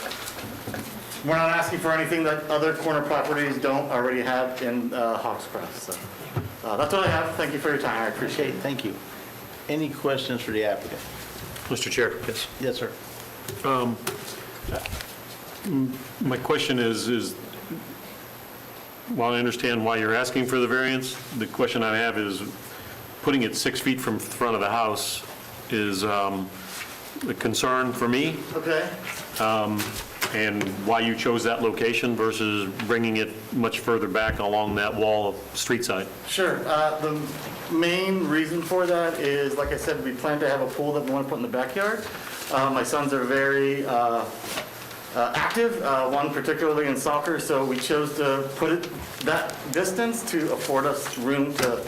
we're not asking for anything that other corner properties don't already have in Woodcrest. So that's what I have. Thank you for your time. I appreciate it. Thank you. Any questions for the applicant? Mr. Chair, yes. Yes, sir. My question is, while I understand why you're asking for the variance, the question I have is, putting it 6 feet from the front of the house is a concern for me. Okay. And why you chose that location versus bringing it much further back along that wall of street side. Sure. The main reason for that is, like I said, we plan to have a pool that we want to put in the backyard. My sons are very active, one particularly in soccer, so we chose to put it that distance to afford us room to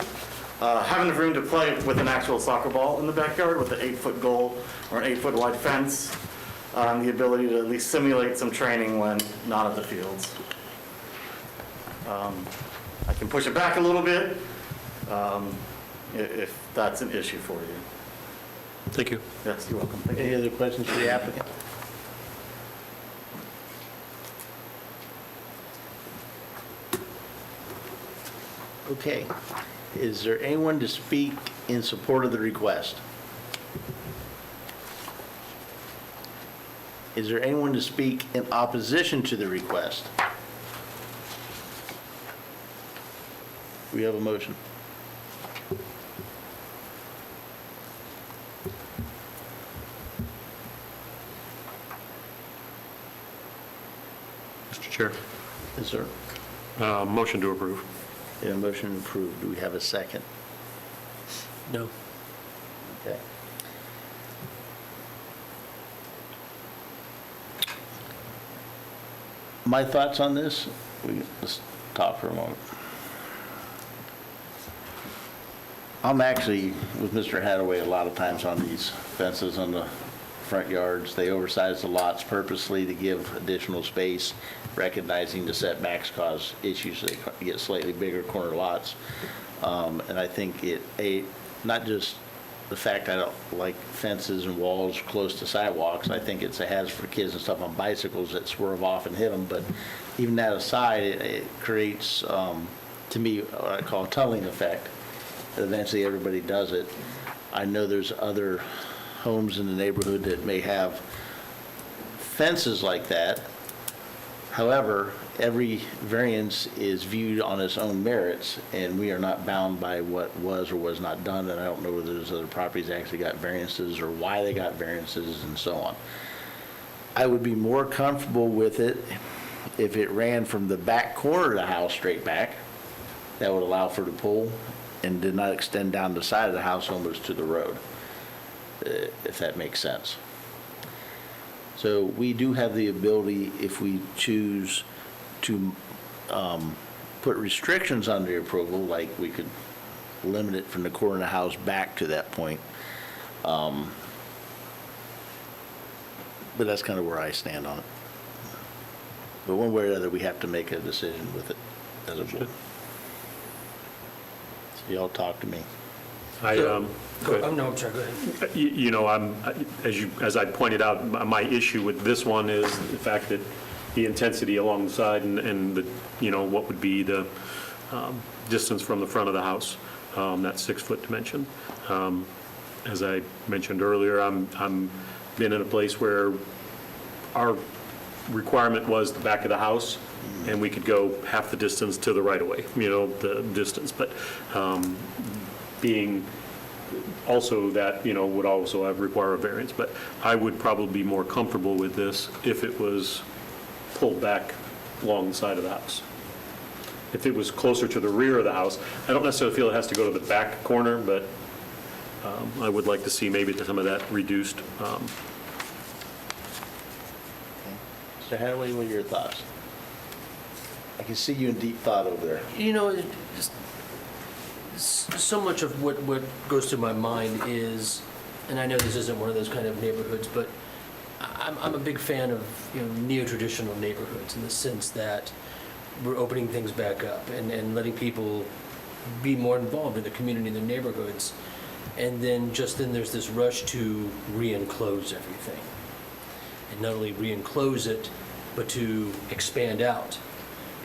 have enough room to play with an actual soccer ball in the backyard with an 8-foot goal or an 8-foot wide fence. The ability to at least simulate some training when not at the fields. I can push it back a little bit if that's an issue for you. Thank you. Yes, you're welcome. Thank you. Any other questions for the applicant? Okay. Is there anyone to speak in support of the request? Is there anyone to speak in opposition to the request? We have a motion. Mr. Chair. Yes, sir. Motion to approve. Yeah, motion approved. Do we have a second? No. Okay. My thoughts on this, let's talk for a moment. I'm actually with Mr. Hadaway a lot of times on these fences on the front yards. They oversize the lots purposely to give additional space, recognizing the setbacks cause issues. They get slightly bigger corner lots. And I think not just the fact I don't like fences and walls close to sidewalks. I think it's a hazard for kids and stuff on bicycles that swerve off and hit them. But even that aside, it creates, to me, what I call a tunneling effect. Eventually, everybody does it. I know there's other homes in the neighborhood that may have fences like that. However, every variance is viewed on its own merits, and we are not bound by what was or was not done. And I don't know whether those other properties actually got variances or why they got variances and so on. I would be more comfortable with it if it ran from the back corner of the house straight back. That would allow for the pool and did not extend down the side of the house almost to the road, if that makes sense. So we do have the ability, if we choose to put restrictions on the approval, like we could limit it from the corner of the house back to that point. But that's kind of where I stand on it. But one way or the other, we have to make a decision with it as a board. So y'all talk to me. Go ahead. No, I'm sorry, go ahead. You know, as I pointed out, my issue with this one is the fact that the intensity along the side and the, you know, what would be the distance from the front of the house, that 6-foot dimension. As I mentioned earlier, I'm been in a place where our requirement was the back of the house, and we could go half the distance to the right-of-way, you know, the distance. But being also that, you know, would also require a variance. But I would probably be more comfortable with this if it was pulled back along the side of the house. If it was closer to the rear of the house, I don't necessarily feel it has to go to the back corner, but I would like to see maybe some of that reduced. Mr. Hadaway, what are your thoughts? I can see you in deep thought over there. You know, so much of what goes through my mind is, and I know this isn't one of those kind of neighborhoods, but I'm a big fan of, neo-traditional neighborhoods in the sense that we're opening things back up and letting people be more involved in the community and their neighborhoods. And then there's this rush to re-enclose everything. And not only re-enclose it, but to expand out.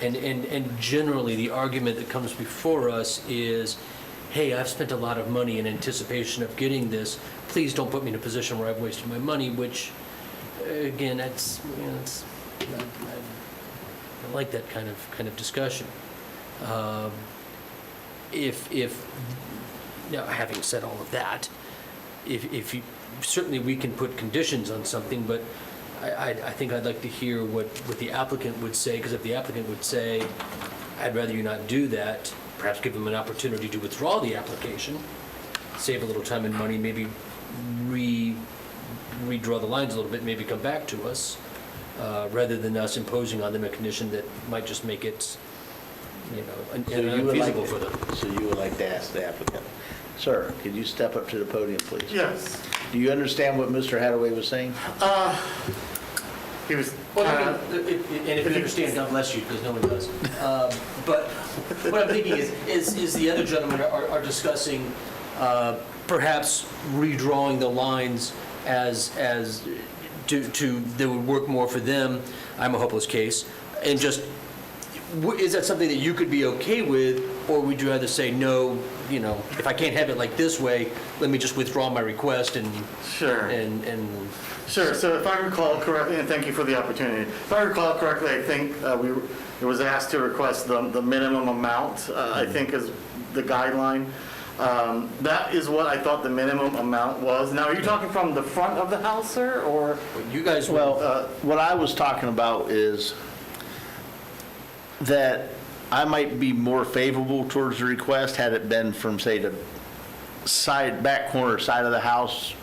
And generally, the argument that comes before us is, hey, I've spent a lot of money in anticipation of getting this. Please don't put me in a position where I've wasted my money, which, again, that's, I like that kind of discussion. Now, having said all of that, if you, certainly we can put conditions on something, but I think I'd like to hear what the applicant would say, because if the applicant would say, I'd rather you not do that, perhaps give them an opportunity to withdraw the application, save a little time and money, maybe redraw the lines a little bit, maybe come back to us, rather than us imposing on them a condition that might just make it, unfeasible for them. So you would like to ask the applicant? Sir, could you step up to the podium, please? Yes. Do you understand what Mr. Hadaway was saying? He was. Well, and if you understand, God bless you, because no one does. But what I'm thinking is the other gentlemen are discussing perhaps redrawing the lines as that would work more for them. I'm a hopeless case, and just is that something that you could be okay with, or would you rather say no? If I can't have it like this way, let me just withdraw my request and Sure. Sure. So if I recall correctly, and thank you for the opportunity. If I recall correctly, I think it was asked to request the minimum amount. I think is the guideline. That is what I thought the minimum amount was. Now, are you talking from the front of the house, sir, or you guys? Well, what I was talking about is that I might be more favorable towards the request had it been from, say, the back corner side of the house,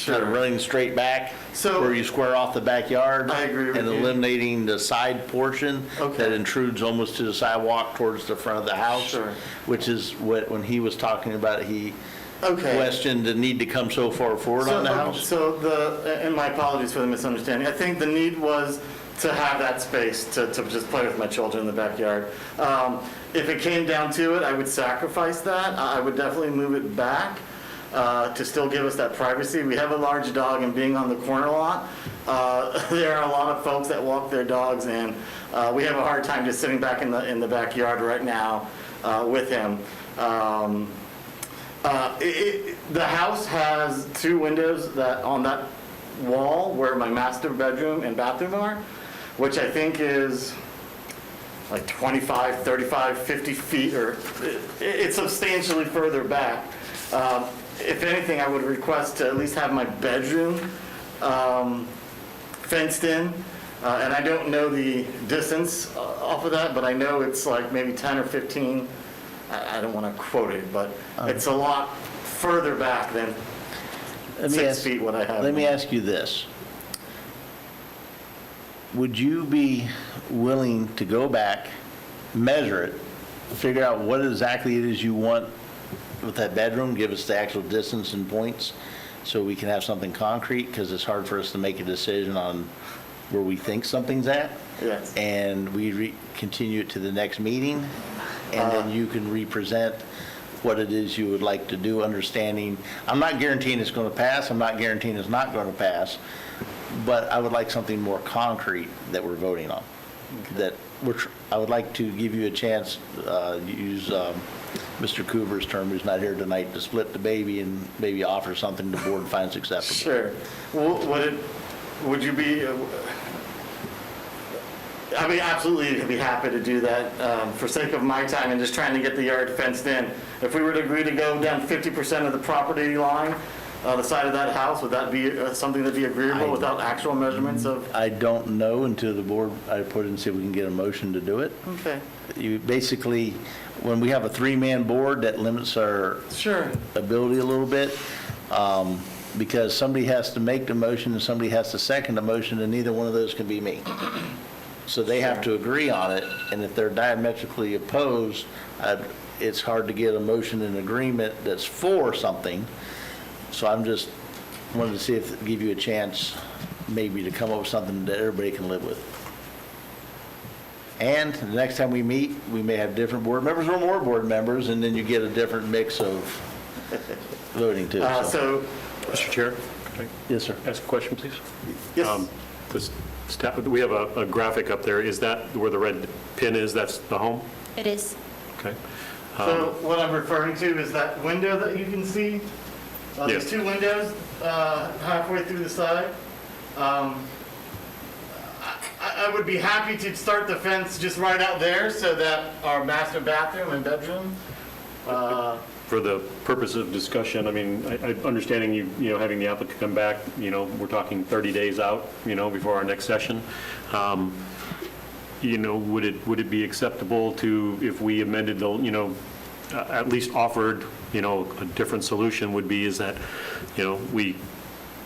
kind of running straight back, where you square off the backyard. I agree with and you. eliminating the side portion that intrudes almost to the sidewalk towards the front of the house. Sure. Which is what, when he was talking about it, he questioned the need to come so far forward on the house. And my apologies for the misunderstanding. I think the need was to have that space to just play with my children in the backyard. If it came down to it, I would sacrifice that. I would definitely move it back to still give us that privacy. We have a large dog, and being on the corner lot, there are a lot of folks that walk their dogs, and we have a hard time just sitting back in the backyard right now with him. The house has 2 windows that on that wall where my master bedroom and bathroom are, which I think is like 25, 35, 50 feet, or it's substantially further back. If anything, I would request to at least have my bedroom fenced in. And I don't know the distance off of that, but I know it's like maybe 10 or 15. I don't want to quote it, but it's a lot further back than 6 feet what I have. Let me ask you this. Would you be willing to go back, measure it, figure out what exactly it is you want with that bedroom, give us the actual distance and points so we can have something concrete, because it's hard for us to make a decision on where we think something's at? Yes. And we continue it to the next meeting, and then you can represent what it is you would like to do, understanding, I'm not guaranteeing it's going to pass, I'm not guaranteeing it's not going to pass, but I would like something more concrete that we're voting on. That I would like to give you a chance, use Mr. Coover's term, who's not here tonight, to split the baby and maybe offer something the board finds acceptable. Sure. Well, would you be, I mean, absolutely be happy to do that for sake of my time and just trying to get the yard fenced in. If we were to agree to go down 50% of the property line, the side of that house, would that be something that'd be agreeable without actual measurements of? I don't know until the board, I put it and see if we can get a motion to do it. Okay. You basically, when we have a 3-man board, that limits our ability a little bit. because somebody has to make the motion and somebody has to second the motion, and neither one of those can be me. So they have to agree on it, and if they're diametrically opposed, it's hard to get a motion in agreement that's for something. So I'm just wanted to see if, give you a chance maybe to come up with something that everybody can live with. And the next time we meet, we may have different board members or more board members, and then you get a different mix of voting too. So, Mr. Chair? Yes, sir. Ask a question, please. Yes. We have a graphic up there. Is that where the red pin is? That's the home? It is. Okay. So what I'm referring to is that window that you can see. There's Yes. two windows halfway through the side. I would be happy to start the fence just right out there so that our master bathroom and bedroom. For the purpose of discussion, I mean, understanding you know, having the applicant come back, you know, we're talking 30 days out, you know, before our next session. You know, would it be acceptable to, if we amended the, you know, at least offered, you know, a different solution would be is that, you know, we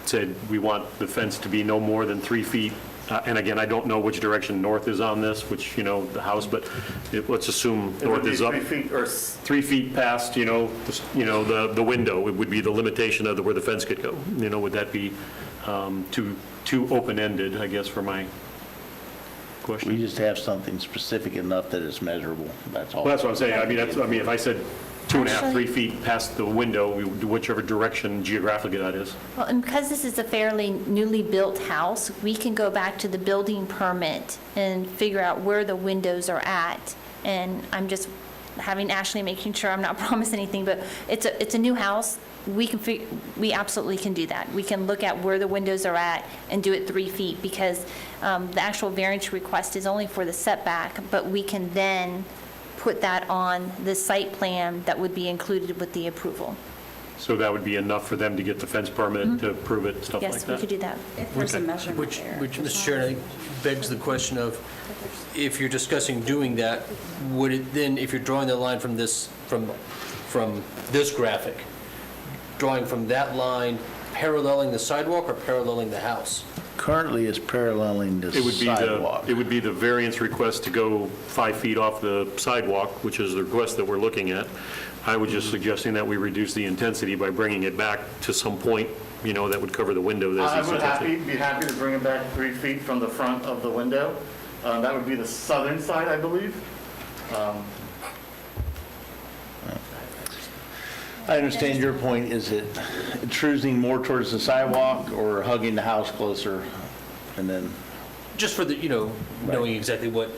said we want the fence to be no more than 3 feet. And again, I don't know which direction north is on this, which, you know, the house, but let's assume north is up. 3 feet or 3 feet past, you know, the window, it would be the limitation of where the fence could go. You know, would that be too open-ended, I guess, for my question? We just have something specific enough that it's measurable, that's all. Well, that's what I'm saying. I mean, if I said 2.5, 3 feet past the window, we would do whichever direction geographically that is. Well, and because this is a fairly newly built house, we can go back to the building permit and figure out where the windows are at. And I'm just having Ashley making sure I'm not promising anything, but it's a new house. We absolutely can do that. We can look at where the windows are at and do it 3 feet, because the actual variance request is only for the setback, but we can then put that on the site plan that would be included with the approval. So that would be enough for them to get the fence permit to approve it, stuff like that? Yes, we could do that. If there's a measurement Which, there. Mr. Chair, I think begs the question of, if you're discussing doing that, would it then, if you're drawing the line from this, from this graphic, drawing from that line paralleling the sidewalk or paralleling the house? Currently, it's paralleling the sidewalk. It would be the variance request to go 5 feet off the sidewalk, which is the request that we're looking at. I was just suggesting that we reduce the intensity by bringing it back to some point, you know, that would cover the window. I would be happy to bring it back 3 feet from the front of the window. That would be the southern side, I believe. I understand your point. Is it intruding more towards the sidewalk or hugging the house closer and then? Just for the, you know, knowing exactly what.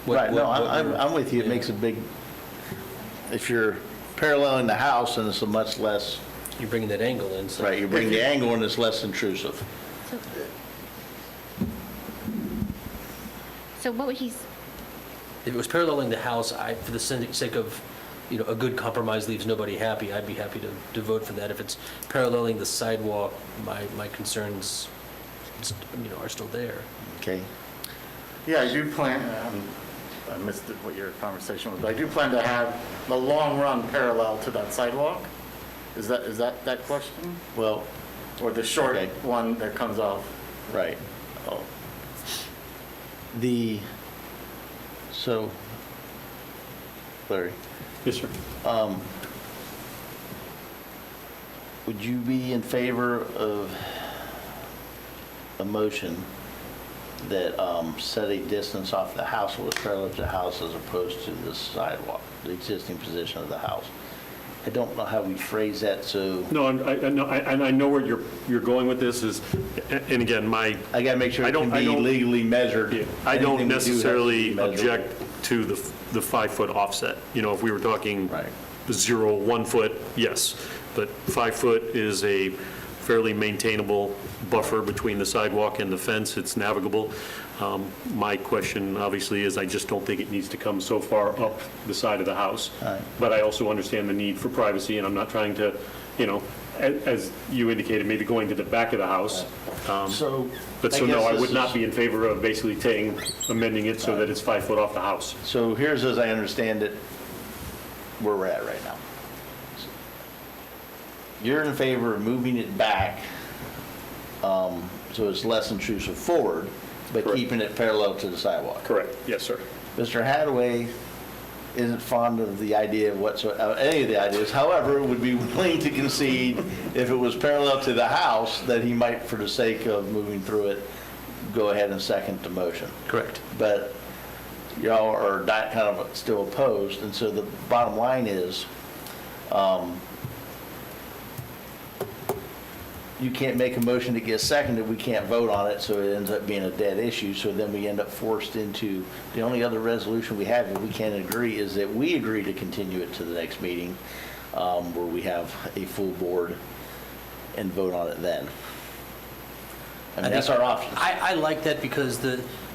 Right, no, I'm with you. It makes a big, if you're paralleling the house, then it's a much less. You're bringing that angle in. So. Right, you bring the angle and it's less intrusive. So what would he's, If it was paralleling the house, for the sake of, you know, a good compromise leaves nobody happy, I'd be happy to vote for that. If it's paralleling the sidewalk, my concerns, you know, are still there. Okay. Yeah, I do plan, I missed what your conversation was, but I do plan to have the long run parallel to that sidewalk. Is that question? Well. Or the short one that comes off? Right. Oh. So, Larry. Yes, sir. Would you be in favor of a motion that set a distance off the house that was parallel to the house as opposed to the sidewalk, the existing position of the house? I don't know how we phrase that, so. No, I know where you're going with this is, and again, I got to make sure it can be legally measured. I don't necessarily object object to the 5 foot offset. You know, if we were talking 0, 1 foot, yes, but 5 foot is a fairly maintainable buffer between the sidewalk and the fence. It's navigable. My question, obviously, is I just don't think it needs to come so far up the side of the house. But I also understand the need for privacy, and I'm not trying to, you know, as you indicated, maybe going to the back of the house. No, I would not be in favor of basically amending it so that it's 5 foot off the house. So here's, as I understand it, where we're at right now. You're in favor of moving it back so it's less intrusive forward, but Correct. keeping it parallel to the sidewalk. Correct, yes, sir. Mr. Hadaway isn't fond of the idea of any of the ideas, however, would be willing to concede if it was parallel to the house, that he might, for the sake of moving through it, go ahead and second the motion. Correct. But y'all are kind of still opposed, and so the bottom line is, you can't make a motion that gets seconded, we can't vote on it, so it ends up being a dead issue, so then we end up forced into, the only other resolution we have that we can't agree is that we agree to continue it to the next meeting, where we have a full board and vote on it then. I mean, that's our option. I like that because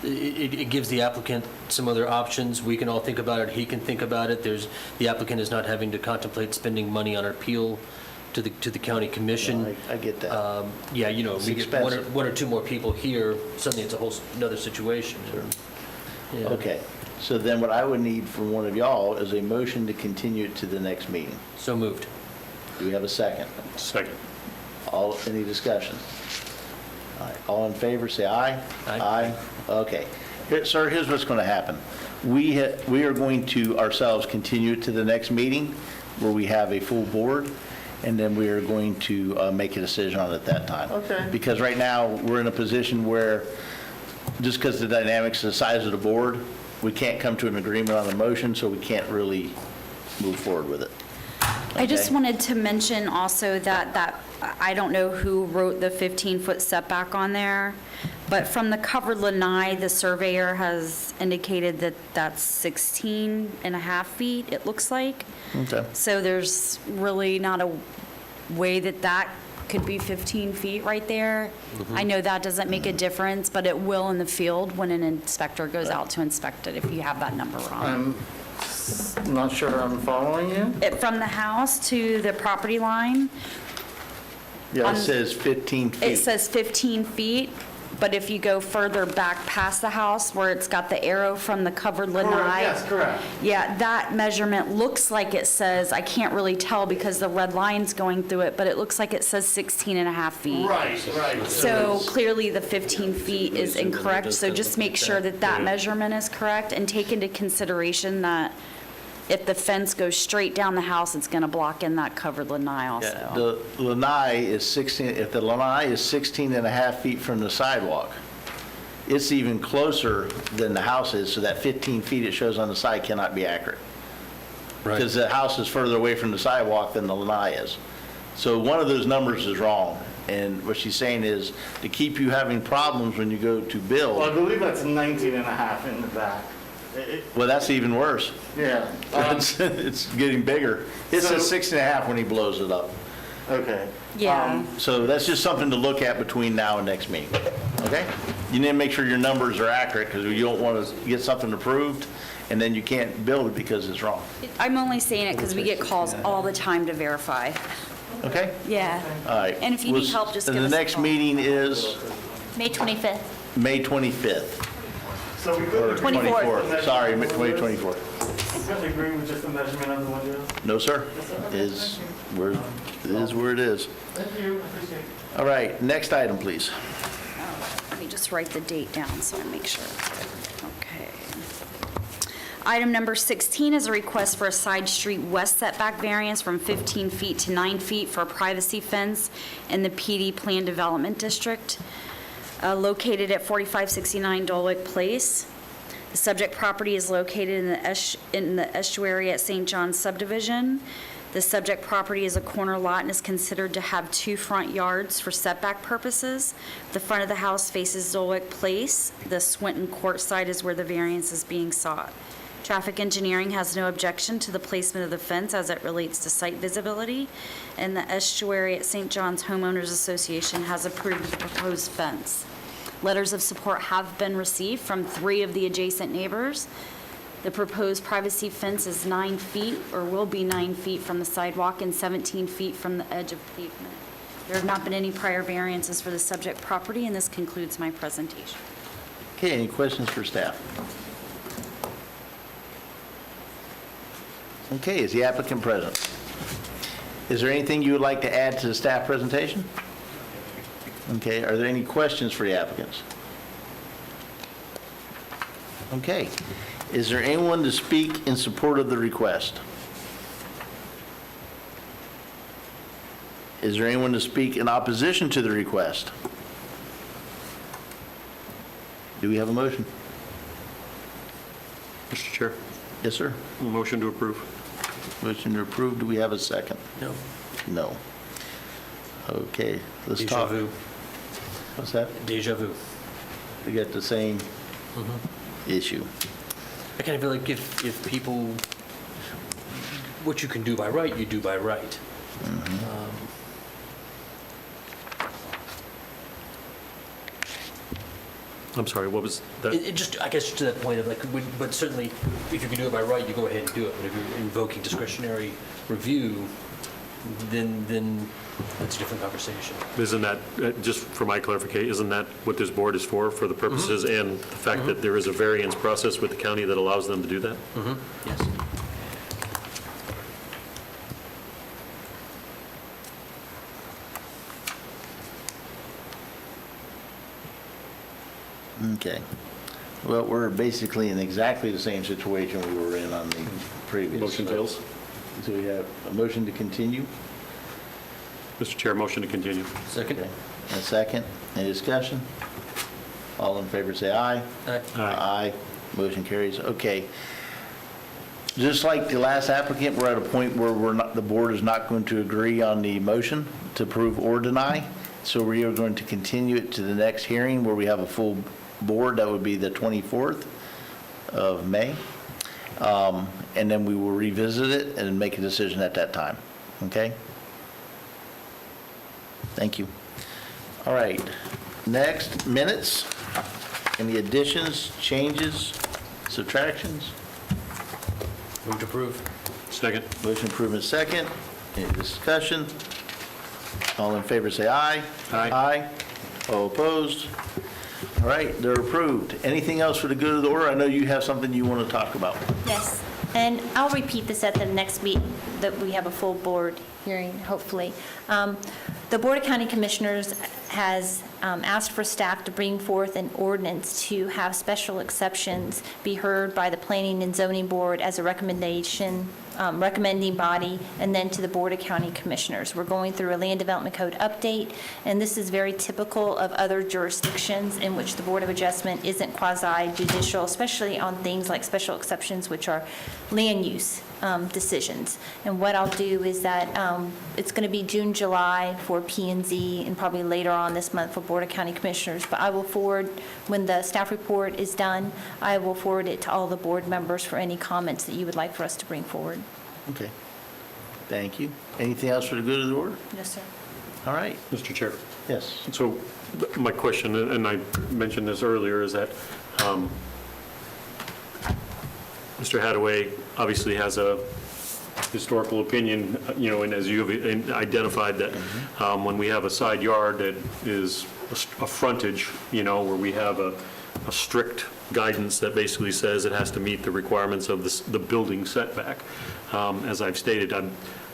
it gives the applicant some other options. We can all think about it, he can think about it. The applicant is not having to contemplate spending money on appeal to the county commission. No, I get that. Yeah, you know, It's we get expensive. one or two more people here, suddenly it's a whole another situation. Yeah. Okay, so then what I would need from one of y'all is a motion to continue it to the next meeting. So moved. Do we have a second? Second. Any discussion? All right, all in favor, say aye. Aye. Okay. Sir, here's what's going to happen. We are going to ourselves continue it to the next meeting where we have a full board, and then we are going to make a decision on it at that time. Okay. Because right now, we're in a position where, just because of the dynamics of the size of the board, we can't come to an agreement on the motion, so we can't really move forward with it. I just Okay? wanted to mention also that I don't know who wrote the 15-foot setback on there, but from the covered lanai, the surveyor has indicated that that's 16 and a half feet, it looks like. Okay. So there's really not a way that could be 15 feet right there. I know that doesn't make a difference, but it will in the field when an inspector goes out to inspect it, if you have that number wrong. I'm not sure I'm following you. From the house to the property line, Yeah, it says 15 feet. it says 15 feet, but if you go further back past the house where it's got the arrow from the covered lanai. Yes, correct. Yeah, that measurement looks like it says, I can't really tell because the red line's going through it, but it looks like it says 16 and a half feet. Right. So clearly the 15 feet is incorrect, so just make sure that measurement is correct and take into consideration that if the fence goes straight down the house, it's going to block in that covered lanai Yeah, also. the lanai is 16, if the lanai is 16 and a half feet from the sidewalk, it's even closer than the house is, so that 15 feet it shows on the side cannot be accurate. Because the house is further away from the sidewalk than the lanai is. So one of those numbers is wrong. And what she's saying is, to keep you having problems when you go to build, Well, I believe that's 19 and a half in the back. well, that's even worse. Yeah. It's getting bigger. It So- says 6 and a half when he blows it up. Okay. Yeah. So that's just something to look at between now and next meeting, okay? You need to make sure your numbers are accurate, because you don't want to get something approved, and then you can't build it because it's wrong, I'm only saying it because we get calls all the time to verify. okay? Yeah. All right. And if you need help, just give us a The next call. meeting is May 25th. May 25th. So we Or couldn't 24th, sorry, May 24th. We couldn't agree with just the measurement of the windows? No, sir. It is where it is. Thank you, I appreciate it. All right, next item, please. Let me just write the date down so I make sure. Okay. Item number 16 is a request for a side street west setback variance from 15 feet to 9 feet for a privacy fence in the PD Plan Development District, located at 4569 Dulwick Place. The subject property is located in the estuary at St. John's Subdivision. The subject property is a corner lot and is considered to have 2 front yards for setback purposes. The front of the house faces Dulwick Place. The Swinton Court side is where the variance is being sought. Traffic engineering has no objection to the placement of the fence as it relates to site visibility, and the estuary at St. John's Homeowners Association has approved the proposed fence. Letters of support have been received from 3 of the adjacent neighbors. The proposed privacy fence is 9 feet, or will be 9 feet from the sidewalk and 17 feet from the edge of pavement. There have not been any prior variances for the subject property, and this concludes my presentation. Okay, any questions for staff? Okay, is the applicant present? Is there anything you would like to add to the staff presentation? Okay, are there any questions for the applicants? Okay, is there anyone to speak in support of the request? Is there anyone to speak in opposition to the request? Do we have a motion? Mr. Chair, Yes, sir. motion to approve. Motion to approve, do we have a second? No. No. Okay, let's Deja talk. vu. What's that? Deja vu. We got the same issue. I kind of feel like if people, what you can do by right, you do by right. I'm sorry, what was that? It just, I guess to that point of like, but certainly, if you can do it by right, you go ahead and do it. But if you're invoking discretionary review, then that's a different conversation. Isn't that, just for my clarification, isn't that what this board is for the purposes and the fact that there is a variance process with the county that allows them to do that? Yes. Okay. Well, we're basically in exactly the same situation we were in on the previous. Motion fails. So we have a motion to continue. Mr. Chair, motion to continue. Second. Okay. And a second. Any discussion? All in favor say aye. Aye. Aye. Motion carries. Okay. Just like the last applicant, we're at a point where the board is not going to agree on the motion to approve or deny. So we are going to continue it to the next hearing where we have a full board. That would be the 24th of May. And then we will revisit it and make a decision at that time. Okay? Thank you. All right. Next, minutes. Any additions, changes, subtractions? Move to approve. Second. Motion approved and second. Any discussion? All in favor say aye. Aye. Aye. All opposed? All right, they're approved. Anything else for the good of the order? I know you have something you want to talk about. Yes, and I'll repeat this at the next meet, that we have a full board hearing, hopefully. The Board of County Commissioners has asked for staff to bring forth an ordinance to have special exceptions be heard by the Planning and Zoning Board as a recommendation, recommending body, and then to the Board of County Commissioners. We're going through a Land Development Code update, and this is very typical of other jurisdictions in which the Board of Adjustment isn't quasi-judicial, especially on things like special exceptions, which are land use decisions. And what I'll do is that it's going to be June, July for P&Z, and probably later on this month for Board of County Commissioners. But I will forward, when the staff report is done, I will forward it to all the board members for any comments that you would like for us to bring forward. Okay. Thank you. Anything else for the good of the order? Yes, sir. All right. Mr. Chair. Yes. So my question, and I mentioned this earlier, is that Mr. Hadaway obviously has a historical opinion, and as you have identified that when we have a side yard that is a frontage, where we have a strict guidance that basically says it has to meet the requirements of the building setback. As I've stated,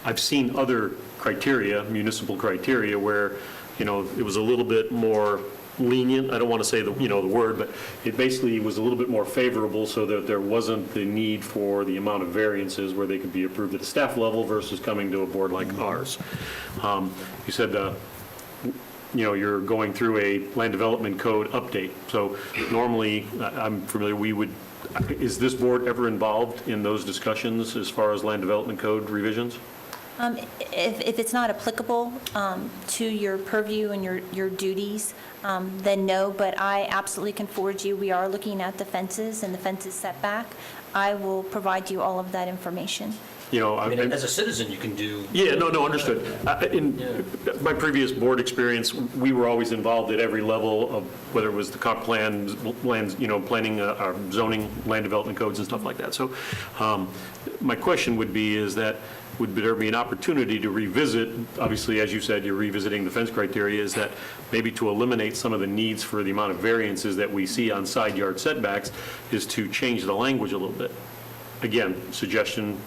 I've seen other criteria, municipal criteria, where, it was a little bit more lenient. I don't want to say the word, but it basically was a little bit more favorable so that there wasn't the need for the amount of variances where they could be approved at the staff level versus coming to a board like ours. You said, you're going through a land development code update. So normally, I'm familiar, is this board ever involved in those discussions as far as land development code revisions? If it's not applicable to your purview and your duties, then no, but I absolutely can forward you. We are looking at the fences and the fences setback. I will provide you all of that information. As a citizen, you can do... Yeah, no, understood. In my previous board experience, we were always involved at every level of whether it was the comp plan, lands, planning, our zoning, land development codes and stuff like that. So my question would be is that would there be an opportunity to revisit, obviously, as you said, you're revisiting the fence criteria, is that maybe to eliminate some of the needs for the amount of variances that we see on side yard setbacks is to change the language a little bit. Again, suggestion,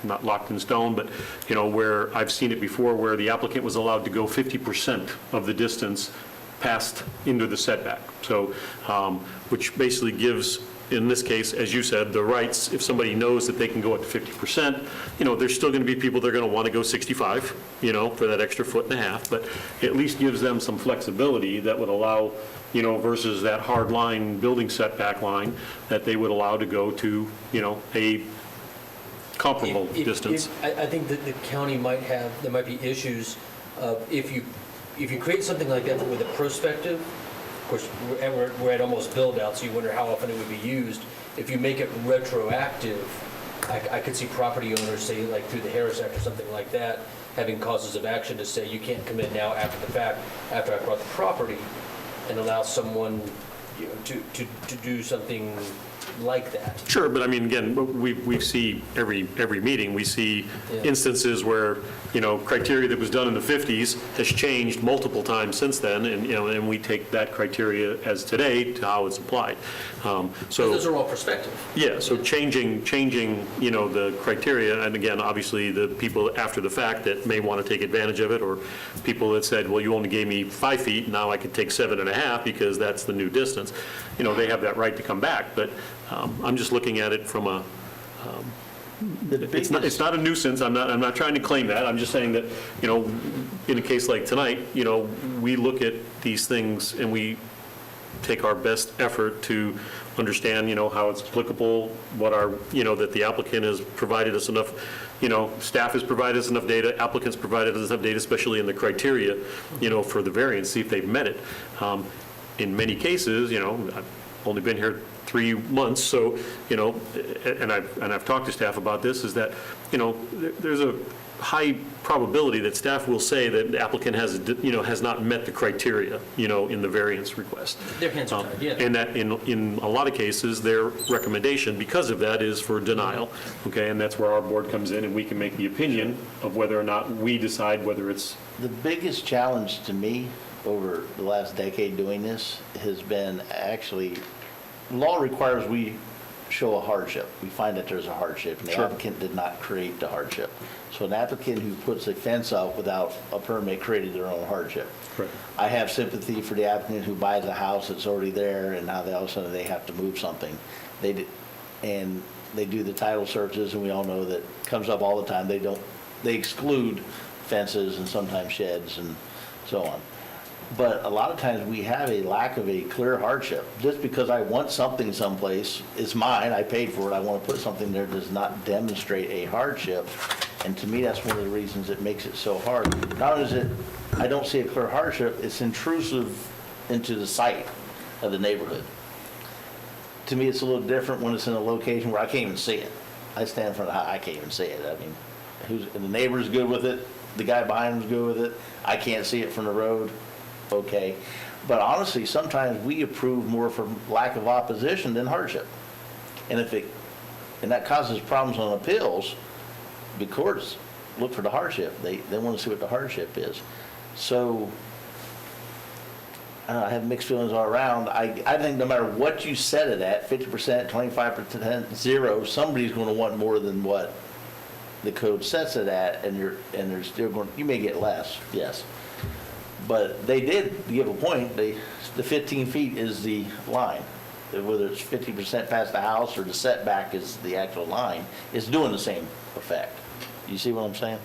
not locked in stone, but, where I've seen it before where the applicant was allowed to go 50% of the distance passed into the setback. So, which basically gives, in this case, as you said, the rights, if somebody knows that they can go up to 50%, there's still going to be people that are going to want to go 65, for that extra 1.5 feet, but at least gives them some flexibility that would allow, versus that hard line, building setback line, that they would allow to go to, a comparable distance. I think that the county there might be issues of if you create something like that with a prospective, of course, we're at almost build out, so you wonder how often it would be used. If you make it retroactive, I could see property owners, say like through the Harris Act or something like that, having causes of action to say you can't come in now after the fact, after I bought the property, and allow someone to do something like that. Sure, but I mean, again, we see every meeting, we see instances where, criteria that was done in the 50s has changed multiple times since then, and we take that criteria as today to how it's applied. So those are all perspective. Yeah, so changing, the criteria, and again, obviously, the people after the fact that may want to take advantage of it, or people that said, well, you only gave me 5 feet, now I could take 7.5 because that's the new distance. They have that right to come back, but I'm just looking at it from a, it's not a nuisance, I'm not trying to claim that, I'm just saying that, in a case like tonight, we look at these things and we take our best effort to understand, how it's applicable, what our, that the applicant has provided us enough, staff has provided us enough data, applicants provided us enough data, especially in the criteria, for the variance, see if they've met it. In many cases, I've only been here 3 months, so, and I've talked to staff about this, is that, there's a high probability that staff will say that the applicant has not met the criteria, in the variance request. Their hands are tied, yeah. And that in a lot of cases, their recommendation, because of that, is for denial, okay? And that's where our board comes in, and we can make the opinion of whether or not we decide whether it's... The biggest challenge to me over the last decade doing this has been actually, law requires we show a hardship. We find that there's a hardship, and the applicant did not create the hardship. So an applicant who puts a fence up without a permit created their own hardship. Correct. I have sympathy for the applicant who buys a house that's already there, and now all of a sudden they have to move something. They do the title searches, and we all know that comes up all the time. They exclude fences and sometimes sheds and so on. But a lot of times we have a lack of a clear hardship. Just because I want something someplace, it's mine, I paid for it, I want to put something there, does not demonstrate a hardship. And to me, that's one of the reasons it makes it so hard. Not only is it, I don't see a clear hardship, it's intrusive into the site of the neighborhood. To me, it's a little different when it's in a location where I can't even see it. I stand in front of the house, I can't even see it. I mean, and the neighbor's good with it, the guy behind him's good with it, I can't see it from the road. Okay, but honestly, sometimes we approve more for lack of opposition than hardship. And that causes problems on appeals, the courts look for the hardship. They want to see what the hardship is. So, I have mixed feelings all around. I think no matter what you set it at, 50%, 25%, 0, somebody's going to want more than what the code sets it at, and they're still going, you may get less, yes. But they did give a point, the 15 feet is the line. Whether it's 50% past the house or the setback is the actual line, it's doing the same effect. You see what I'm saying?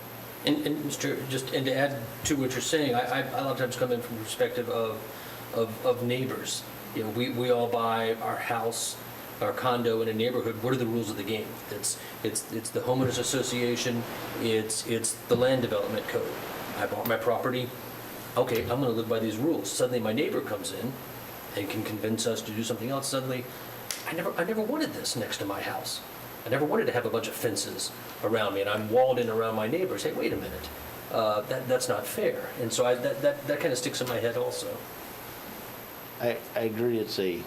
And Mr., and to add to what you're saying, I a lot of times come in from the perspective of neighbors. We all buy our house, our condo in a neighborhood. What are the rules of the game? It's the homeowners association, it's the land development code. I bought my property. Okay, I'm going to live by these rules. Suddenly my neighbor comes in and can convince us to do something else. Suddenly, I never wanted this next to my house. I never wanted to have a bunch of fences around me, and I'm walled in around my neighbors. Hey, wait a minute, that's not fair. And so that kind of sticks in my head also. I agree. And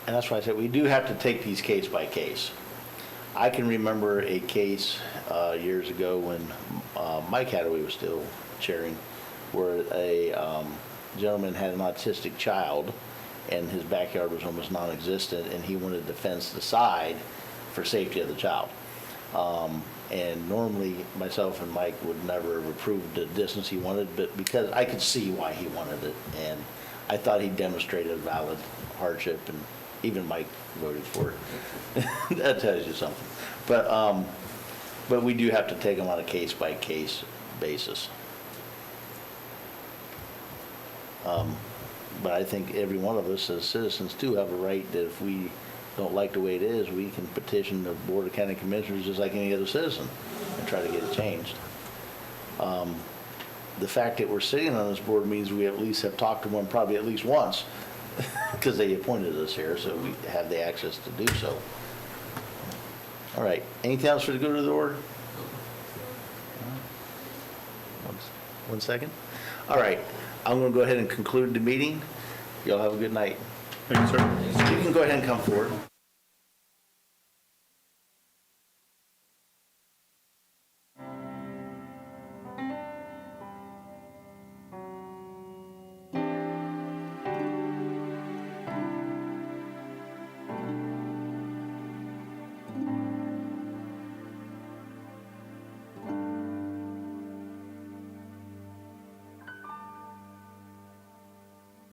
that's why I said we do have to take these case by case. I can remember a case years ago when Mike Hadaway was still chairing, where a gentleman had an autistic child and his backyard was almost non-existent, and he wanted to fence the side for safety of the child. And normally myself and Mike would never have approved the distance he wanted, but because I could see why he wanted it, and I thought he demonstrated valid hardship, and even Mike voted for it. That tells you something. But we do have to take them on a case-by-case basis. But I think every one of us as citizens too have a right that if we don't like the way it is, we can petition the Board of County Commissioners just like any other citizen and try to get it changed. The fact that we're sitting on this board means we at least have talked to one probably at least once because they appointed us here, so we have the access to do so. All right, anything else for the good of the order? One second. All right, I'm going to go ahead and conclude the meeting. Y'all have a good night. Thank you, sir. You can go ahead and come forward.